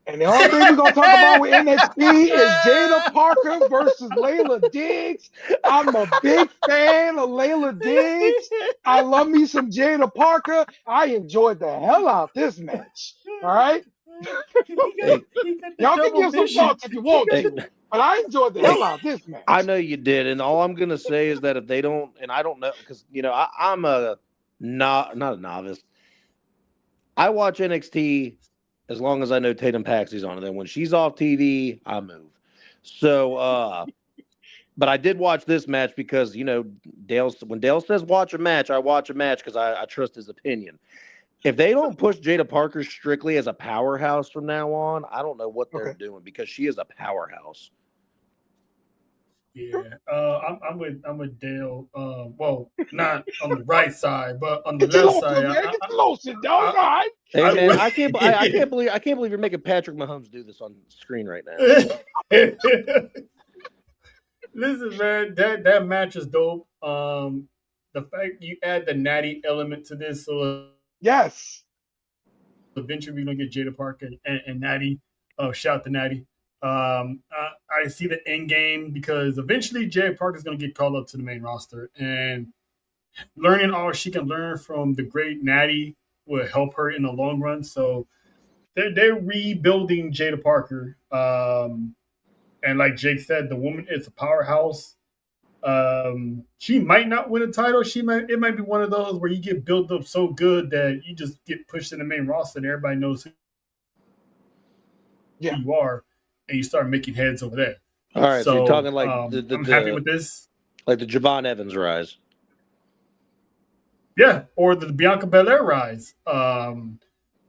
And the only thing we're going to talk about with NXT is Jada Parker versus Layla Diggs. I'm a big fan of Layla Diggs. I love me some Jada Parker. I enjoyed the hell out this match. All right? Y'all can give some thoughts if you want to, but I enjoyed the hell out this match. I know you did, and all I'm going to say is that if they don't, and I don't know, because, I'm not a novice. I watch NXT as long as I know Tatum Paxley's on it. Then when she's off TV, I move. So, but I did watch this match because, when Dale says watch a match, I watch a match because I trust his opinion. If they don't push Jada Parker strictly as a powerhouse from now on, I don't know what they're doing because she is a powerhouse. Yeah, I'm with Dale. Well, not on the right side, but on the left side. Get closer, dog. All right. Hey man, I can't believe you're making Patrick Mahomes do this on screen right now. Listen, man, that match is dope. The fact you add the natty element to this, so yes, eventually we're gonna get Jada Parker and Natty. Shout to Natty. I see the end game because eventually Jada Parker is gonna get called up to the main roster, and learning all she can learn from the great Natty will help her in the long run. So they're rebuilding Jada Parker. And like Jake said, the woman is a powerhouse. She might not win a title. It might be one of those where you get built up so good that you just get pushed in the main roster and everybody knows who you are, and you start making heads over there. All right, so you're talking like I'm happy with this. Like the Javon Evans rise. Yeah, or the Bianca Belair rise.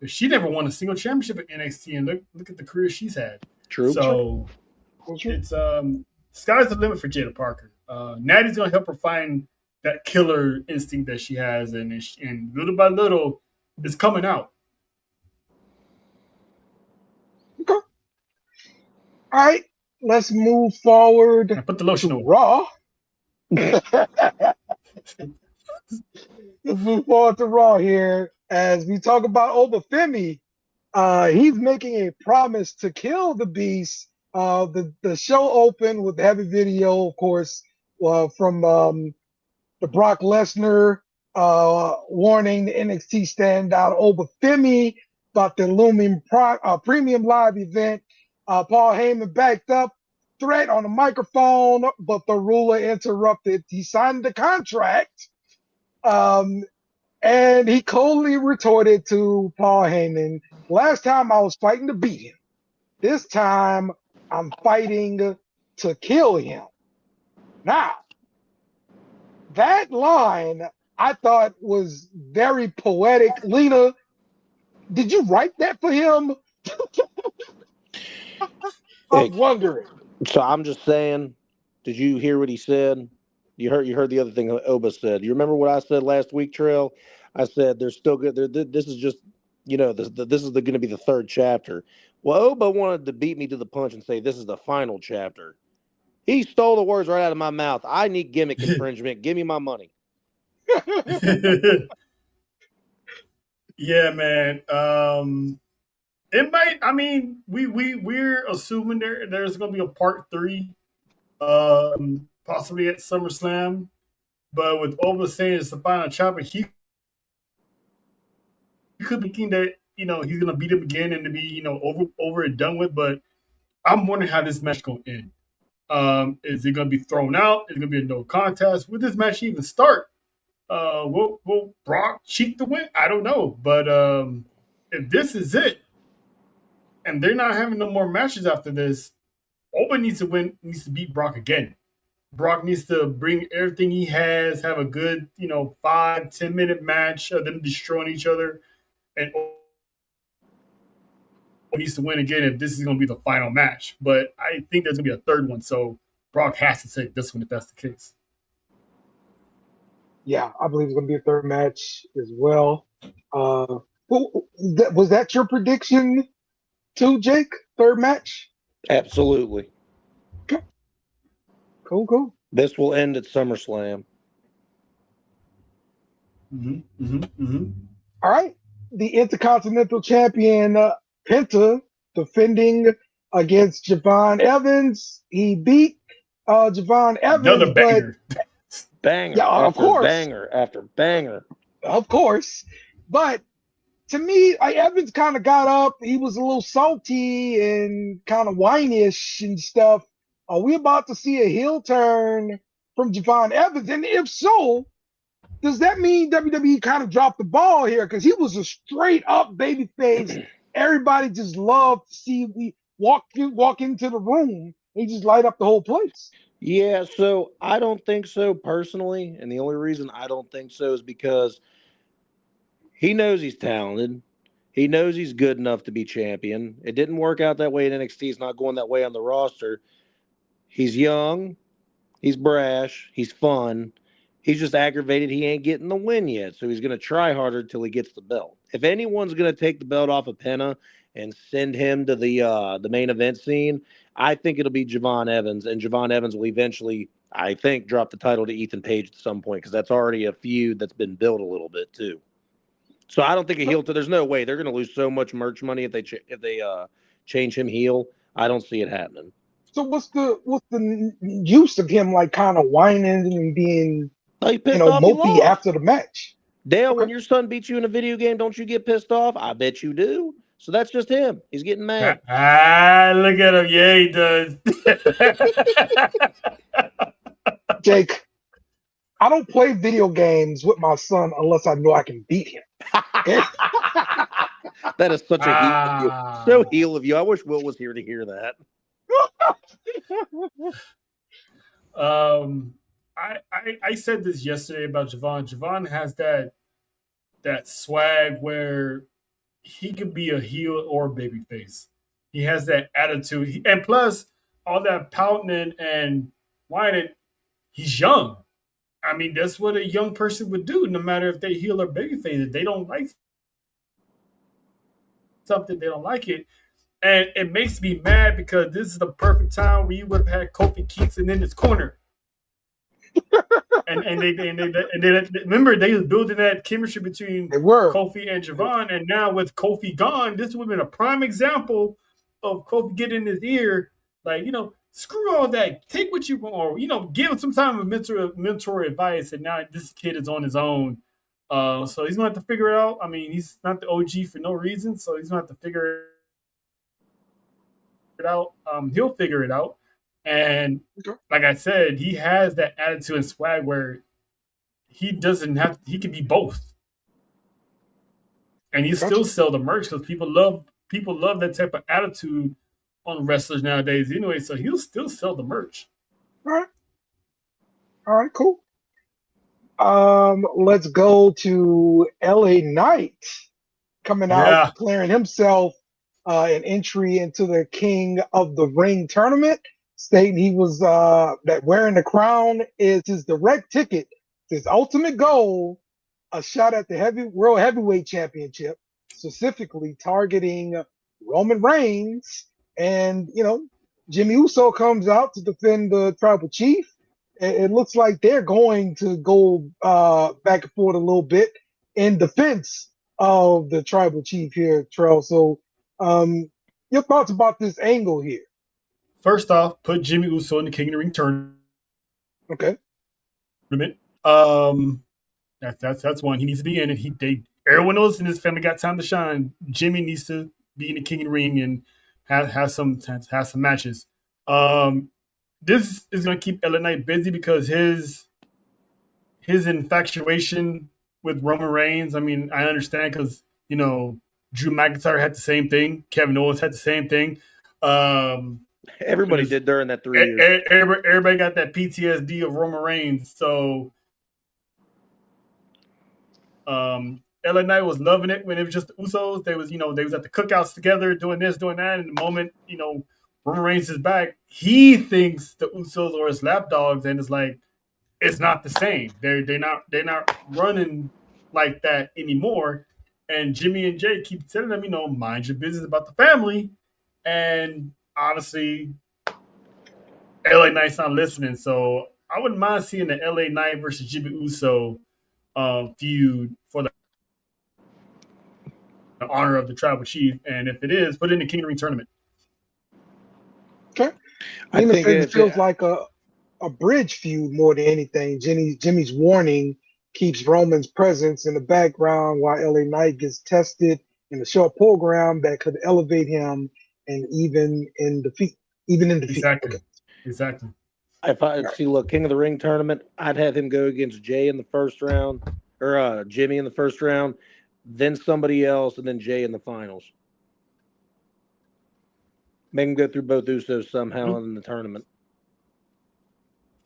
She never won a single championship at NXT, and look at the career she's had. True. So it's sky's the limit for Jada Parker. Natty's gonna help her find that killer instinct that she has, and little by little, it's coming out. Okay. All right, let's move forward. I put the lotion on Raw. Let's move forward to Raw here as we talk about Obafemi. He's making a promise to kill the Beast. The show opened with the heavy video, of course, from the Brock Lesnar warning the NXT standout Obafemi about the looming premium live event. Paul Heyman backed up, threat on the microphone, but the ruler interrupted. He signed the contract. And he coldly retorted to Paul Heyman, last time I was fighting to beat him. This time I'm fighting to kill him. Now, that line I thought was very poetic. Lena, did you write that for him? I'm wondering. So I'm just saying, did you hear what he said? You heard the other thing that Oba said. You remember what I said last week, Trail? I said they're still good. This is just, this is going to be the third chapter. Well, Oba wanted to beat me to the punch and say this is the final chapter. He stole the words right out of my mouth. I need gimmick infringement. Give me my money. Yeah, man. It might. I mean, we're assuming there's going to be a part 3. Possibly at SummerSlam, but with Oba saying it's the final chapter, he could be thinking that he's gonna beat him again and to be over and done with. But I'm wondering how this match is going to end. Is it going to be thrown out? Is it going to be a no contest? Will this match even start? Will Brock cheat the win? I don't know. But if this is it, and they're not having no more matches after this, Owen needs to beat Brock again. Brock needs to bring everything he has, have a good, 5-10 minute match of them destroying each other, and Owen needs to win again if this is going to be the final match. But I think there's going to be a third one, so Brock has to take this one if that's the case. Yeah, I believe it's going to be a third match as well. Was that your prediction too, Jake? Third match? Absolutely. Okay. Cool. This will end at SummerSlam. All right. The Intercontinental Champion, Penta, defending against Javon Evans. He beat Javon Evans. Another banger. Banger. Yeah, of course. Banger after banger. Of course. But to me, Evans kind of got up. He was a little salty and kind of whinish and stuff. Are we about to see a heel turn from Javon Evans? And if so, does that mean WWE kind of dropped the ball here? Because he was a straight up babyface. Everybody just loved to see we walk into the room. He just light up the whole place. Yeah, so I don't think so personally. And the only reason I don't think so is because he knows he's talented. He knows he's good enough to be champion. It didn't work out that way in NXT. He's not going that way on the roster. He's young. He's brash. He's fun. He's just aggravated he ain't getting the win yet. So he's going to try harder till he gets the belt. If anyone's going to take the belt off of Penta and send him to the main event scene, I think it'll be Javon Evans. And Javon Evans will eventually, I think, drop the title to Ethan Page at some point because that's already a feud that's been built a little bit too. So I don't think a heel. There's no way they're going to lose so much merch money if they change him heel. I don't see it happening. So what's the use of him like kind of whining and being mopey after the match? Dale, when your son beats you in a video game, don't you get pissed off? I bet you do. So that's just him. He's getting mad. Look at him. Yeah, he does. Jake, I don't play video games with my son unless I know I can beat him. That is such a heel of you. So heel of you. I wish Will was here to hear that. I said this yesterday about Javon. Javon has that swag where he could be a heel or babyface. He has that attitude, and plus all that pouting and whining. He's young. I mean, that's what a young person would do, no matter if they heel or babyface. If they don't like something, they don't like it. And it makes me mad because this is the perfect time where you would have had Kofi Kingston in his corner. and they remember they was building that chemistry between Kofi and Javon, and now with Kofi gone, this would have been a prime example of Kofi getting in his ear, like, screw all that, take what you want, or give him some time of mentor advice. And now this kid is on his own, so he's gonna have to figure it out. I mean, he's not the OG for no reason, so he's gonna have to figure it out. He'll figure it out. And like I said, he has that attitude and swag where he can be both. And he still sell the merch because people love that type of attitude on wrestlers nowadays anyway, so he'll still sell the merch. All right, cool. Let's go to LA Knight coming out, declaring himself an entry into the King of the Ring tournament, stating he was that wearing the crown is his direct ticket to his ultimate goal, a shot at the World Heavyweight Championship, specifically targeting Roman Reigns. And Jimmy Uso comes out to defend the Tribal Chief. It looks like they're going to go back and forth a little bit in defense of the Tribal Chief here, Trell. So your thoughts about this angle here? First off, put Jimmy Uso in the King of the Ring tournament. Okay. That's one. He needs to be in it. Everyone else in his family got time to shine. Jimmy needs to be in the King of the Ring and have some matches. This is going to keep LA Knight busy because his infatuation with Roman Reigns. I mean, I understand because Drew McIntyre had the same thing. Kevin Owens had the same thing. Everybody did during that 3 years. Everybody got that PTSD of Roman Reigns. So LA Knight was loving it when it was just the Usos. They was at the cookouts together, doing this, doing that. And the moment Roman Reigns is back, he thinks the Usos are his lapdogs, and it's like it's not the same. They're not running like that anymore. And Jimmy and Jay keep telling them, mind your business about the family. And obviously, LA Knight's not listening. So I wouldn't mind seeing the LA Knight versus Jimmy Uso feud for the honor of the tribal chief. And if it is, put it in the King of the Ring tournament. Okay. I think it feels like a bridge feud more than anything. Jimmy's warning keeps Roman's presence in the background while LA Knight gets tested in a short program that could elevate him and even in defeat. Exactly. Okay. Exactly. If I see, look, King of the Ring tournament, I'd have him go against Jay in the first round, or Jimmy in the first round, then somebody else, and then Jay in the finals. Make him go through both Usos somehow in the tournament.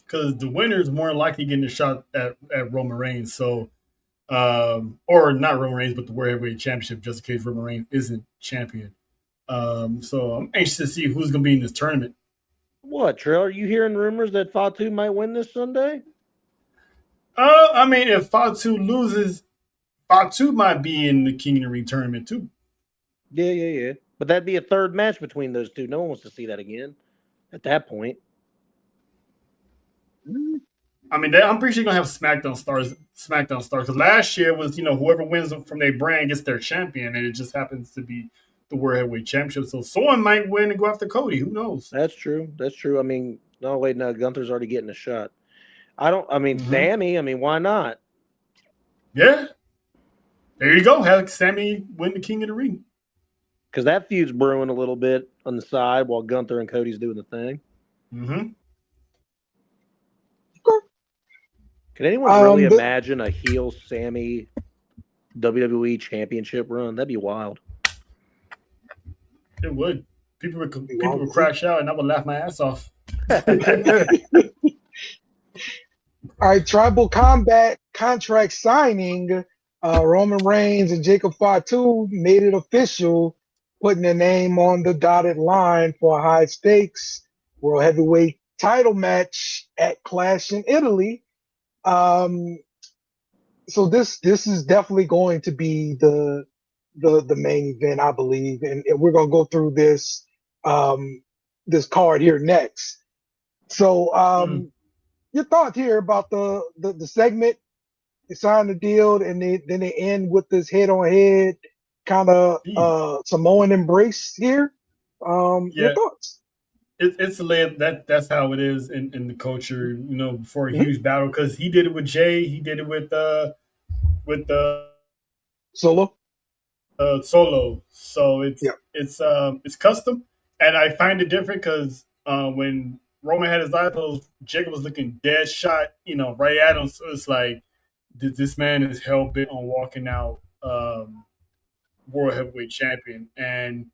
Because the winner is more likely getting a shot at Roman Reigns. So, or not Roman Reigns, but the World Heavyweight Championship, just in case Roman Reigns isn't champion. So I'm anxious to see who's going to be in this tournament. What, Trill? Are you hearing rumors that Fatu might win this Sunday? I mean, if Fatu loses, Fatu might be in the King of the Ring tournament too. Yeah. But that'd be a third match between those two. No one wants to see that again at that point. I mean, I'm pretty sure you're going to have SmackDown stars. Because last year was, whoever wins from their brand gets their champion, and it just happens to be the World Heavyweight Championship. So someone might win and go after Cody. Who knows? That's true. I mean, no, wait, no, Gunther's already getting a shot. Sammy, why not? Yeah. There you go. Have Sammy win the King of the Ring. Because that feud's brewing a little bit on the side while Gunther and Cody's doing the thing. Mm-hmm. Can anyone really imagine a heel Sammy WWE Championship run? That'd be wild. It would. People would crash out, and I would laugh my ass off. All right, Tribal Combat contract signing. Roman Reigns and Jacob Fatu made it official, putting their name on the dotted line for a high stakes World Heavyweight title match at Clash in Italy. So this is definitely going to be the main event, I believe, and we're gonna go through this this card here next. So your thoughts here about the segment? They sign the deal, and then they end with this head-on-head kind of Samoan embrace here. Your thoughts? It's that's how it is in the culture, before a huge battle, because he did it with Jay, he did it with Solo. So it's custom, and I find it different because when Roman had his eyes, Jacob was looking dead shot, right at him. So it's like this man is hell bent on walking out World Heavyweight Champion, and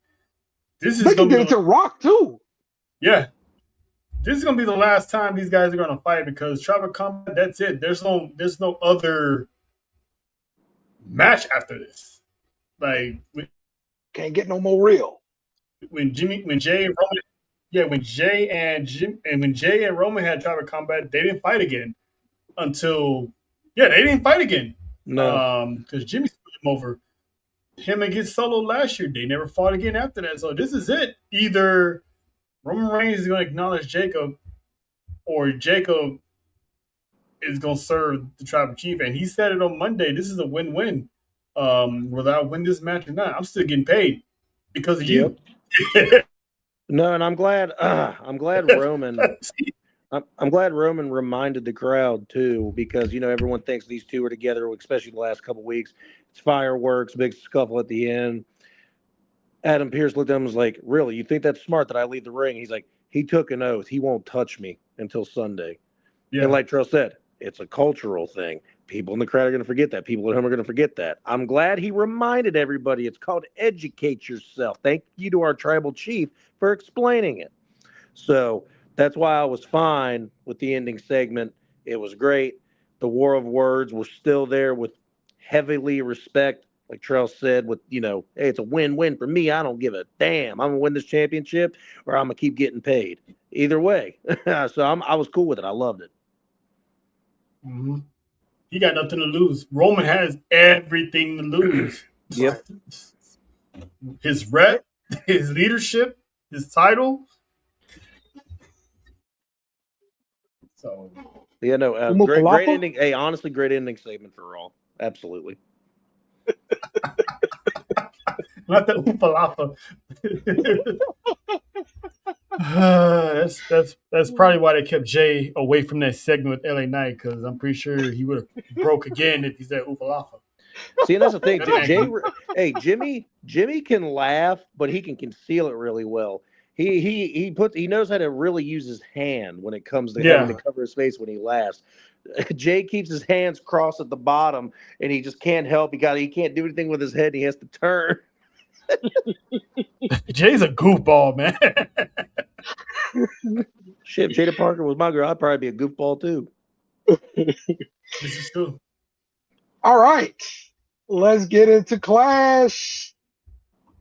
this is going to get it to Rock too. Yeah, this is gonna be the last time these guys are gonna fight because Tribal Combat. That's it. There's no other match after this. Like, can't get no more real. When Jay and Roman had Tribal Combat, they didn't fight again until they didn't fight again. No, because Jimmy screwed him over. Him against Solo last year, they never fought again after that. So this is it. Either Roman Reigns is going to acknowledge Jacob, or Jacob is going to serve the tribal chief. And he said it on Monday. This is a win-win. Whether I win this match or not, I'm still getting paid because of you. No, and I'm glad Roman. I'm glad Roman reminded the crowd too, because everyone thinks these two are together, especially the last couple of weeks. It's fireworks, big scuffle at the end. Adam Pearce looked at him and was like, "Really? You think that's smart that I leave the ring?" He's like, "He took an oath. He won't touch me until Sunday." Yeah. And like Terrell said, it's a cultural thing. People in the crowd are going to forget that. People at home are going to forget that. I'm glad he reminded everybody. It's called educate yourself. Thank you to our tribal chief for explaining it. So that's why I was fine with the ending segment. It was great. The war of words was still there with heavily respect. Like Trell said, with, hey, it's a win-win for me. I don't give a damn. I'm gonna win this championship, or I'm gonna keep getting paid. Either way, so I was cool with it. I loved it. Mm-hmm. He got nothing to lose. Roman has everything to lose. Yep. His rep, his leadership, his title. So Yeah, no, great ending. Hey, honestly, great ending segment for Raw. Absolutely. Not the Oopalapa. That's probably why they kept Jay away from that segment with LA Knight, because I'm pretty sure he would have broke again if he said Oopalapa. See, and that's the thing. Jimmy can laugh, but he can conceal it really well. He knows how to really use his hand when it comes to having to cover his face when he laughs. Jay keeps his hands crossed at the bottom, and he just can't help. He can't do anything with his head. He has to turn. Jay's a goofball, man. Shit, if Jada Parker was my girl, I'd probably be a goofball too. This is true. All right, let's get into Clash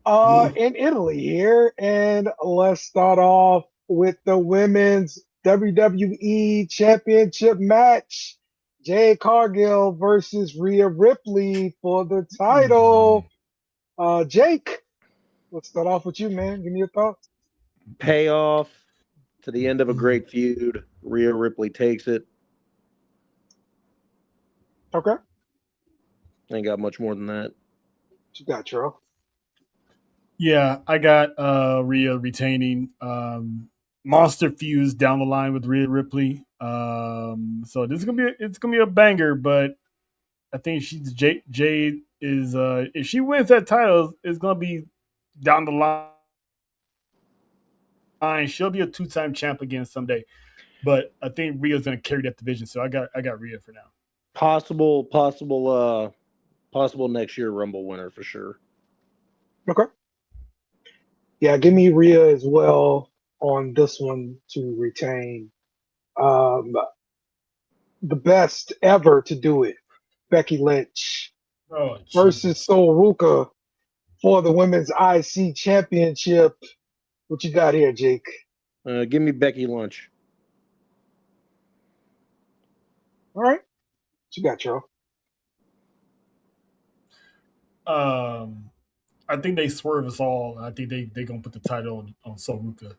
in Italy here, and let's start off with the women's WWE Championship match. Jade Cargill versus Rhea Ripley for the title. Jake, let's start off with you, man. Give me your thoughts. Payoff to the end of a great feud. Rhea Ripley takes it. Okay. Ain't got much more than that. What you got, Charles? Yeah, I got Rhea retaining. Monster fuse down the line with Rhea Ripley. So this is gonna be a banger, but I think Jade is if she wins that title, it's gonna be down the line. She'll be a 2-time champ again someday. But I think Rhea's gonna carry that division, so I got Rhea for now. Possible next year Rumble winner for sure. Okay. Yeah, give me Rhea as well on this one to retain. The best ever to do it, Becky Lynch versus Sol Ruka for the women's IC championship. What you got here, Jake? Give me Becky Lynch. All right. What you got, Charles? I think they swerve us all. I think they're gonna put the title on Sol Ruka.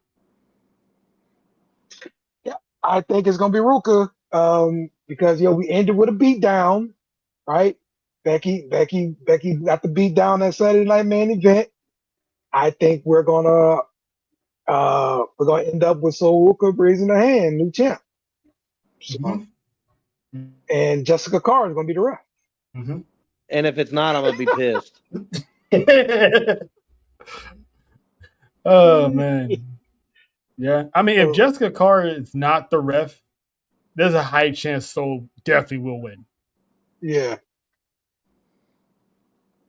Yeah, I think it's gonna be Ruka. Because we ended with a beatdown, right? Becky got the beatdown that Saturday Night Main Event. I think we're gonna end up with Sol Ruka raising her hand, new champ. So, and Jessica Carr is gonna be the ref. Mm-hmm. And if it's not, I'm gonna be pissed. Oh man, yeah. I mean, if Jessica Carr is not the ref, there's a high chance Sol definitely will win. Yeah.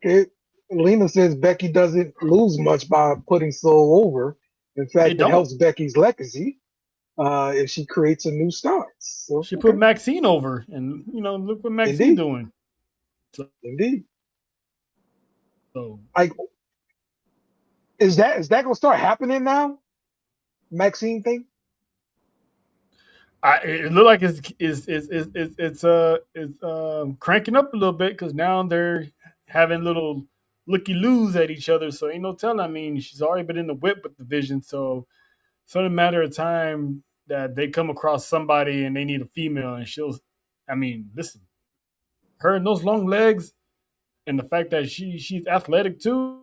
Okay. Lena says Becky doesn't lose much by putting Sol over. In fact, it helps Becky's legacy if she creates a new start. So she put Maxine over, and look what Maxine's doing. So, Indeed. So, is that gonna start happening now? Maxine thing? It looked like it's cranking up a little bit, because now they're having little looky-loos at each other. So ain't no telling. I mean, she's already been in the whip division, so it's only a matter of time that they come across somebody and they need a female, and listen, her and those long legs, and the fact that she's athletic too.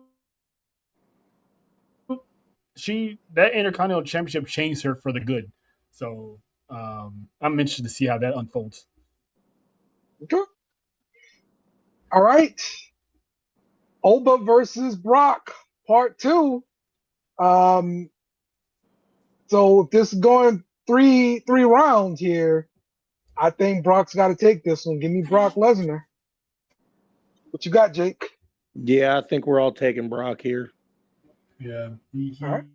That Intercontinental Championship changed her for the good. So I'm interested to see how that unfolds. Okay. All right. Oba versus Brock. part 2. So if this is going three rounds here, I think Brock's got to take this one. Give me Brock Lesnar. What you got, Jake? Yeah, I think we're all taking Brock here. Yeah, All right.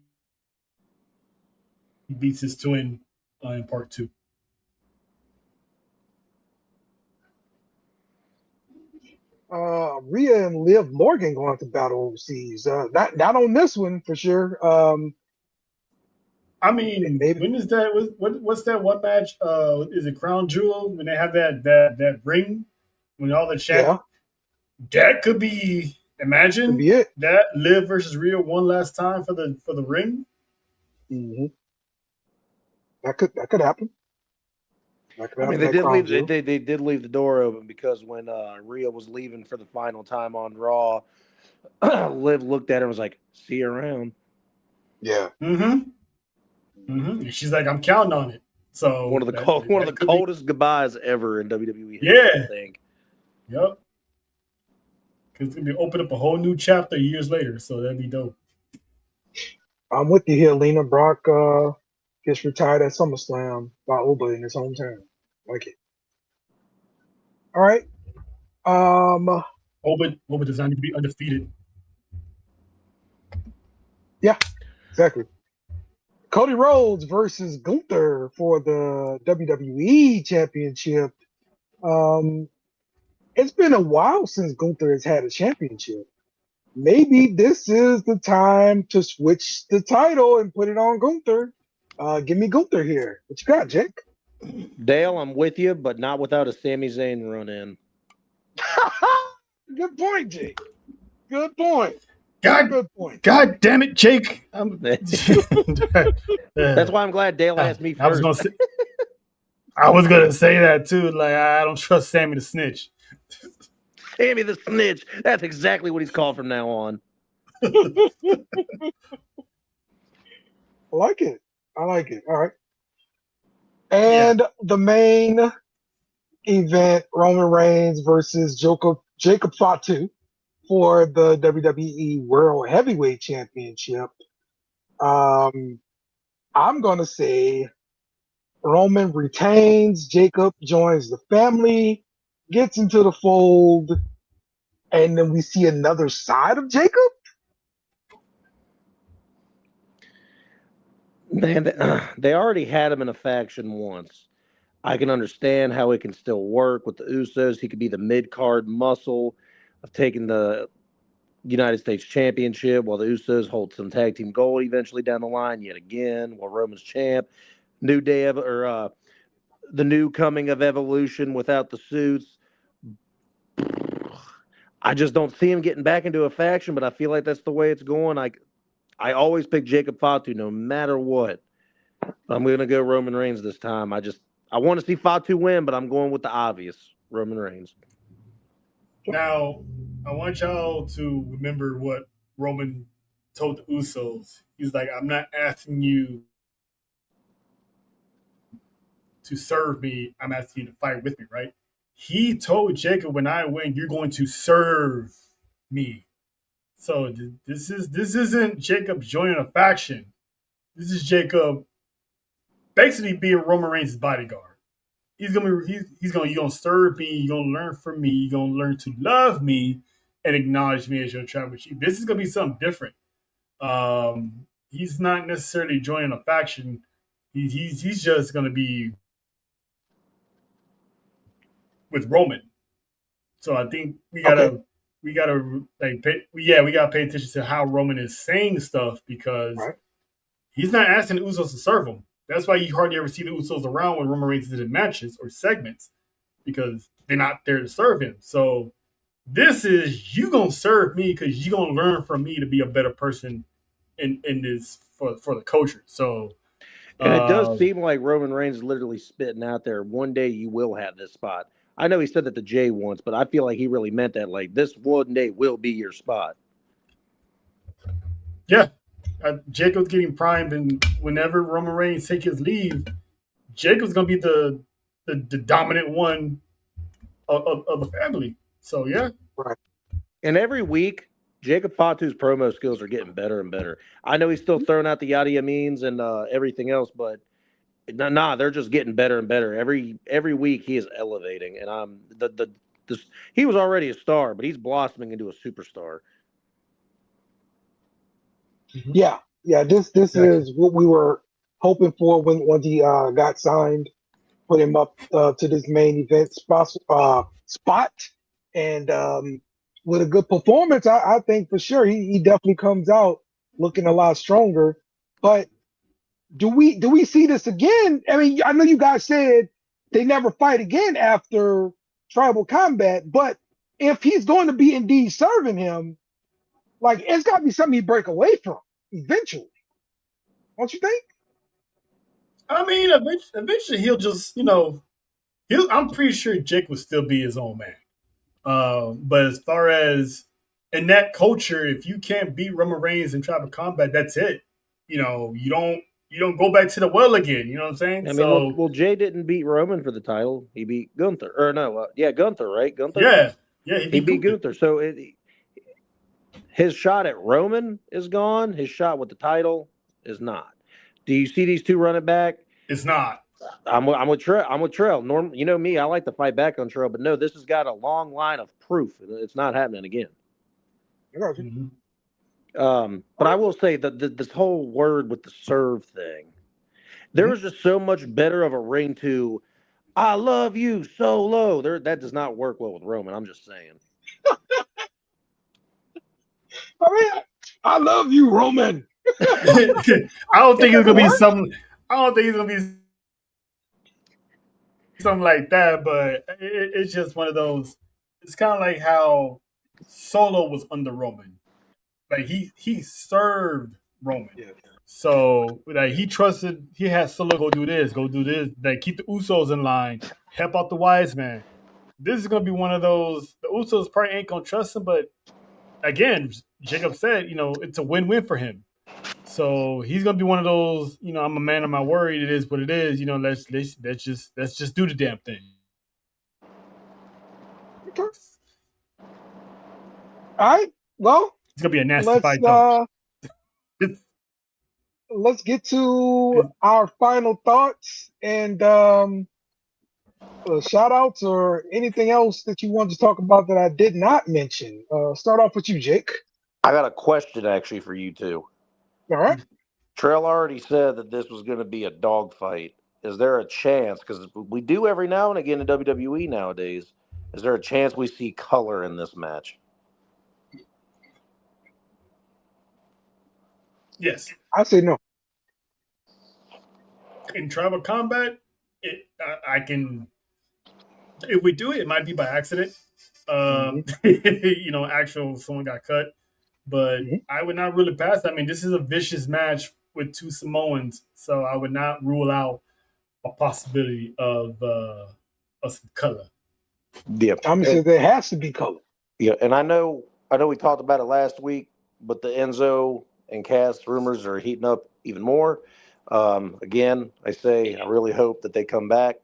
he beats his twin in part 2. Rhea and Liv Morgan going to battle overseas. Not on this one for sure. I mean, maybe. when is that? What's that one match? Is it Crown Jewel when they have that ring when all the champ? Yeah, That could be. Imagine could be it. that Liv versus Rhea one last time for the ring. Mm-hmm. That could happen. I mean, they did leave the door open because when Rhea was leaving for the final time on Raw, Liv looked at her and was like, "See you around." Yeah. Mm-hmm. And she's like, "I'm counting on it." So one of the coldest goodbyes ever in WWE history, yeah. I think. Yep. Because it's gonna be open up a whole new chapter years later, so that'd be dope. I'm with you here, Lena. Brock gets retired at SummerSlam by Oba in his hometown. Like it. All right. Oba does not need to be undefeated. Yeah, exactly. Cody Rhodes versus Gunther for the WWE Championship. It's been a while since Gunther has had a championship. Maybe this is the time to switch the title and put it on Gunther. Give me Gunther here. What you got, Jake? Dale, I'm with you, but not without a Sami Zayn run in. Good point, Jake. Good point. Good point. God damn it, Jake. That's why I'm glad Dale asked me first. I was gonna say that too. Like, I don't trust Sammy the Snitch. Sammy the Snitch. That's exactly what he's called from now on. I like it. All right. And the main event, Roman Reigns versus Jacob Fatu for the WWE World Heavyweight Championship. I'm going to say Roman retains, Jacob joins the family, gets into the fold, and then we see another side of Jacob? Man, they already had him in a faction once. I can understand how it can still work with the Usos. He could be the mid-card muscle of taking the United States Championship while the Usos hold some tag team gold eventually down the line yet again while Roman's champ. New day of, or the new coming of Evolution without the suits. I just don't see him getting back into a faction, but I feel like that's the way it's going. I always pick Jacob Fatu no matter what. I'm going to go Roman Reigns this time. I want to see Fatu win, but I'm going with the obvious, Roman Reigns. Now, I want y'all to remember what Roman told the Usos. He's like, I'm not asking you to serve me. I'm asking you to fight with me, right? He told Jacob, when I win, you're going to serve me. So this isn't Jacob joining a faction. This is Jacob basically being Roman Reigns' bodyguard. You're gonna serve me. You're gonna learn from me. You're gonna learn to love me and acknowledge me as your tribal chief. This is gonna be something different. He's not necessarily joining a faction. He's just gonna be with Roman. So I think we gotta pay attention to how Roman is saying stuff because he's not asking the Usos to serve him. That's why you hardly ever see the Usos around when Roman Reigns is in matches or segments because they're not there to serve him. So this is you gonna serve me because you're gonna learn from me to be a better person in this for the culture. So and it does seem like Roman Reigns is literally spitting out there, one day you will have this spot. I know he said that to Jay once, but I feel like he really meant that. Like, this one day will be your spot. Yeah. Jacob's getting primed, and whenever Roman Reigns take his leave, Jacob's going to be the dominant one of the family. So, yeah. Right. And every week, Jacob Fatu's promo skills are getting better and better. I know he's still throwing out the yada yamines and everything else, but they're just getting better and better. Every week he is elevating, and he was already a star, but he's blossoming into a superstar. Yeah. This is what we were hoping for when he got signed. Put him up to this main event spot, and with a good performance, I think for sure he definitely comes out looking a lot stronger. But do we see this again? I mean, I know you guys said they never fight again after Tribal Combat, but if he's going to be indeed serving him, like it's got to be something he break away from eventually. Don't you think? I mean, eventually he'll just, I'm pretty sure Jake will still be his own man. But as far as in that culture, if you can't beat Roman Reigns in Tribal Combat, that's it. You don't go back to the well again. You know what I'm saying? I mean, well, Jay didn't beat Roman for the title. He beat Gunther, or no, Gunther, right? Gunther. Yeah, he beat Gunther. So his shot at Roman is gone. His shot with the title is not. Do you see these two running back? It's not. I'm with Trail. Norm, you know me. I like to fight back on Trail, but no, this has got a long line of proof. It's not happening again. Mm-hmm. But I will say that this whole word with the serve thing, there was just so much better of a ring to "I love you so low." That does not work well with Roman. I'm just saying. I mean, I love you, Roman. I don't think it's gonna be something. I don't think it's gonna be something like that. But it's just one of those. It's kind of like how Solo was under Roman. Like he served Roman. Yeah. So like he trusted. He had Solo go do this, like keep the Usos in line, help out the wise man. This is gonna be one of those. The Usos probably ain't gonna trust him, but again, Jacob said, it's a win-win for him. So he's gonna be one of those. I'm a man of my word. It is what it is. Let's just do the damn thing. Okay. All right. Well, it's gonna be a nasty fight, though. Let's get to our final thoughts and shout outs or anything else that you wanted to talk about that I did not mention. Start off with you, Jake. I got a question actually for you two. All right. Trail already said that this was going to be a dogfight. Is there a chance, because we do every now and again in WWE nowadays, is there a chance we see color in this match? Yes. I say no. In Tribal Combat, I can. If we do it, it might be by accident. Actual someone got cut, but I would not really pass that. I mean, this is a vicious match with two Samoans, so I would not rule out a possibility of some color. Yeah, Tommy said there has to be color. Yeah, and I know we talked about it last week, but the Enzo and Cass rumors are heating up even more. Again, I say I really hope that they come back.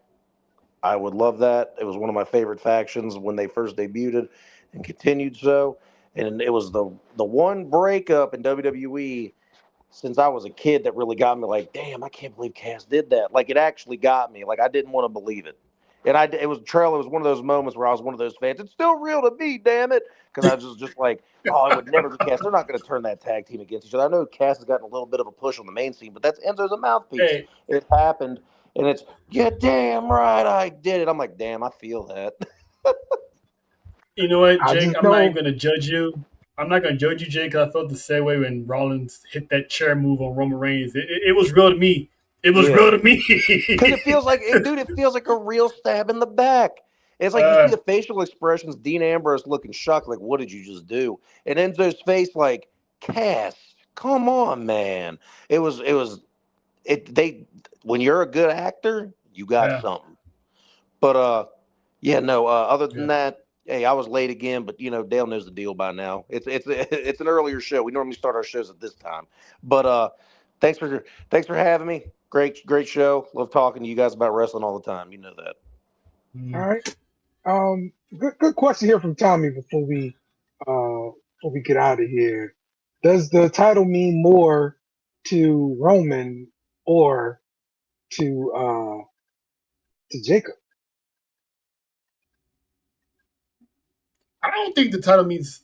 I would love that. It was one of my favorite factions when they first debuted and continued so. And it was the one breakup in WWE since I was a kid that really got me like, damn, I can't believe Cass did that. Like, it actually got me. Like, I didn't want to believe it. And it was one of those moments where I was one of those fans. It's still real to me, damn it. Because I was just like, oh, I would never do Cass. They're not going to turn that tag team against each other. I know Cass has gotten a little bit of a push on the main scene, but that's Enzo's a mouthpiece. Hey. It happened. And it's, yeah, damn right I did it. I'm like, damn, I feel that. You know what, Jake? I'm not even going to judge you. I'm not going to judge you, Jake, because I felt the same way when Rollins hit that chair move on Roman Reigns. It was real to me. It was real to me. Because it feels like, it feels like a real stab in the back. It's like you see the facial expressions, Dean Ambrose looking shocked, like, what did you just do? And Enzo's face like, Cass, come on, man. When you're a good actor, you got something. But other than that, hey, I was late again, but Dale knows the deal by now. It's an earlier show. We normally start our shows at this time. But thanks for having me. Great show. Love talking to you guys about wrestling all the time. You know that. All right. Good question here from Tommy before we before we get out of here, does the title mean more to Roman or to Jacob? I don't think the title means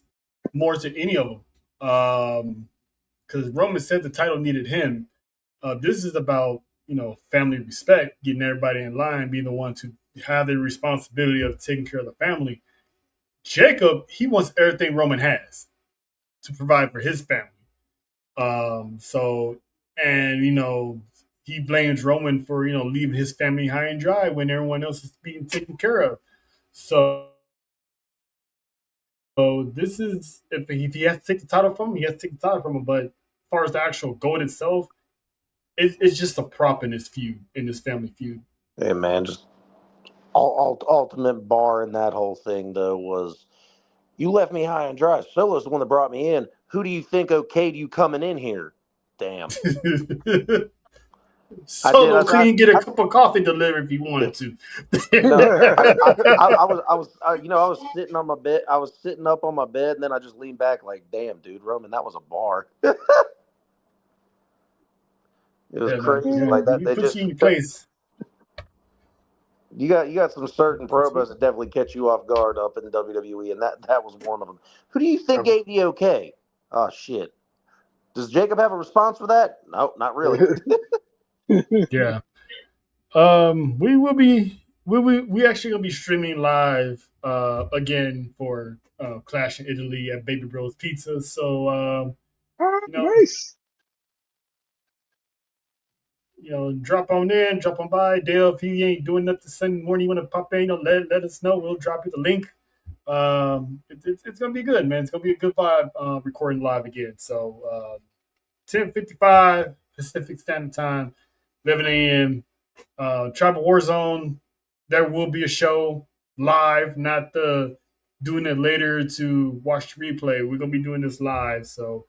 more to any of them. Because Roman said the title needed him. This is about family respect, getting everybody in line, being the one to have the responsibility of taking care of the family. Jacob, he wants everything Roman has to provide for his family. He blames Roman for leaving his family high and dry when everyone else is being taken care of. So this is if he has to take the title from him, he has to take the title from him. But as far as the actual goal itself, it's just a prop in this feud, in this family feud. Hey man, just ultimate bar in that whole thing though was you left me high and dry. Solo's the one that brought me in. Who do you think okayed you coming in here? Damn. Solo couldn't get a cup of coffee delivered if he wanted to. No, I was sitting on my bed. I was sitting up on my bed, and then I just leaned back, like, "Damn, dude, Roman, that was a bar." It was crazy, like that. They just you in your place. You got some certain promos that definitely catch you off guard up in WWE, and that was one of them. Who do you think gave the okay? Oh shit! Does Jacob have a response for that? No, not really. Yeah. We actually gonna be streaming live again for Clash in Italy at Baby Bros Pizza. So nice. Drop on in, drop on by. Dale, if he ain't doing nothing Sunday morning, you want to pop in, let us know. We'll drop you the link. It's gonna be good, man. It's gonna be a good vibe recording live again. So 10:55 Pacific Standard Time, 11 a.m. Tribal Warzone. There will be a show live, not doing it later to watch the replay. We're gonna be doing this live, so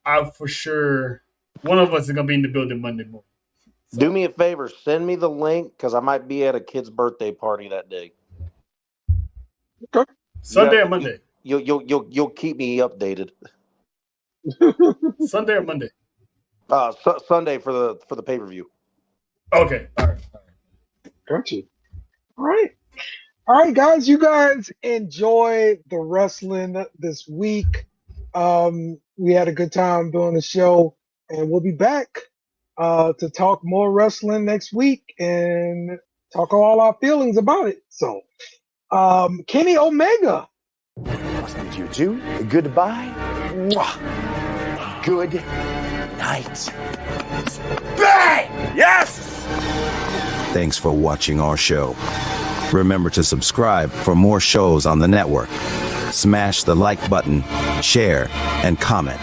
I for sure one of us is gonna be in the building Monday morning. So, do me a favor, send me the link because I might be at a kid's birthday party that day. Okay. Sunday or Monday? You'll keep me updated. Sunday or Monday? Sunday for the pay-per-view. Okay. All right. Gotcha. All right, guys. You guys enjoy the wrestling this week. We had a good time doing the show, and we'll be back to talk more wrestling next week and talk all our feelings about it. So, Kenny Omega. Must be you too. Goodbye. Good night. Bang! Yes! Thanks for watching our show. Remember to subscribe for more shows on the network. Smash the like button, share, and comment.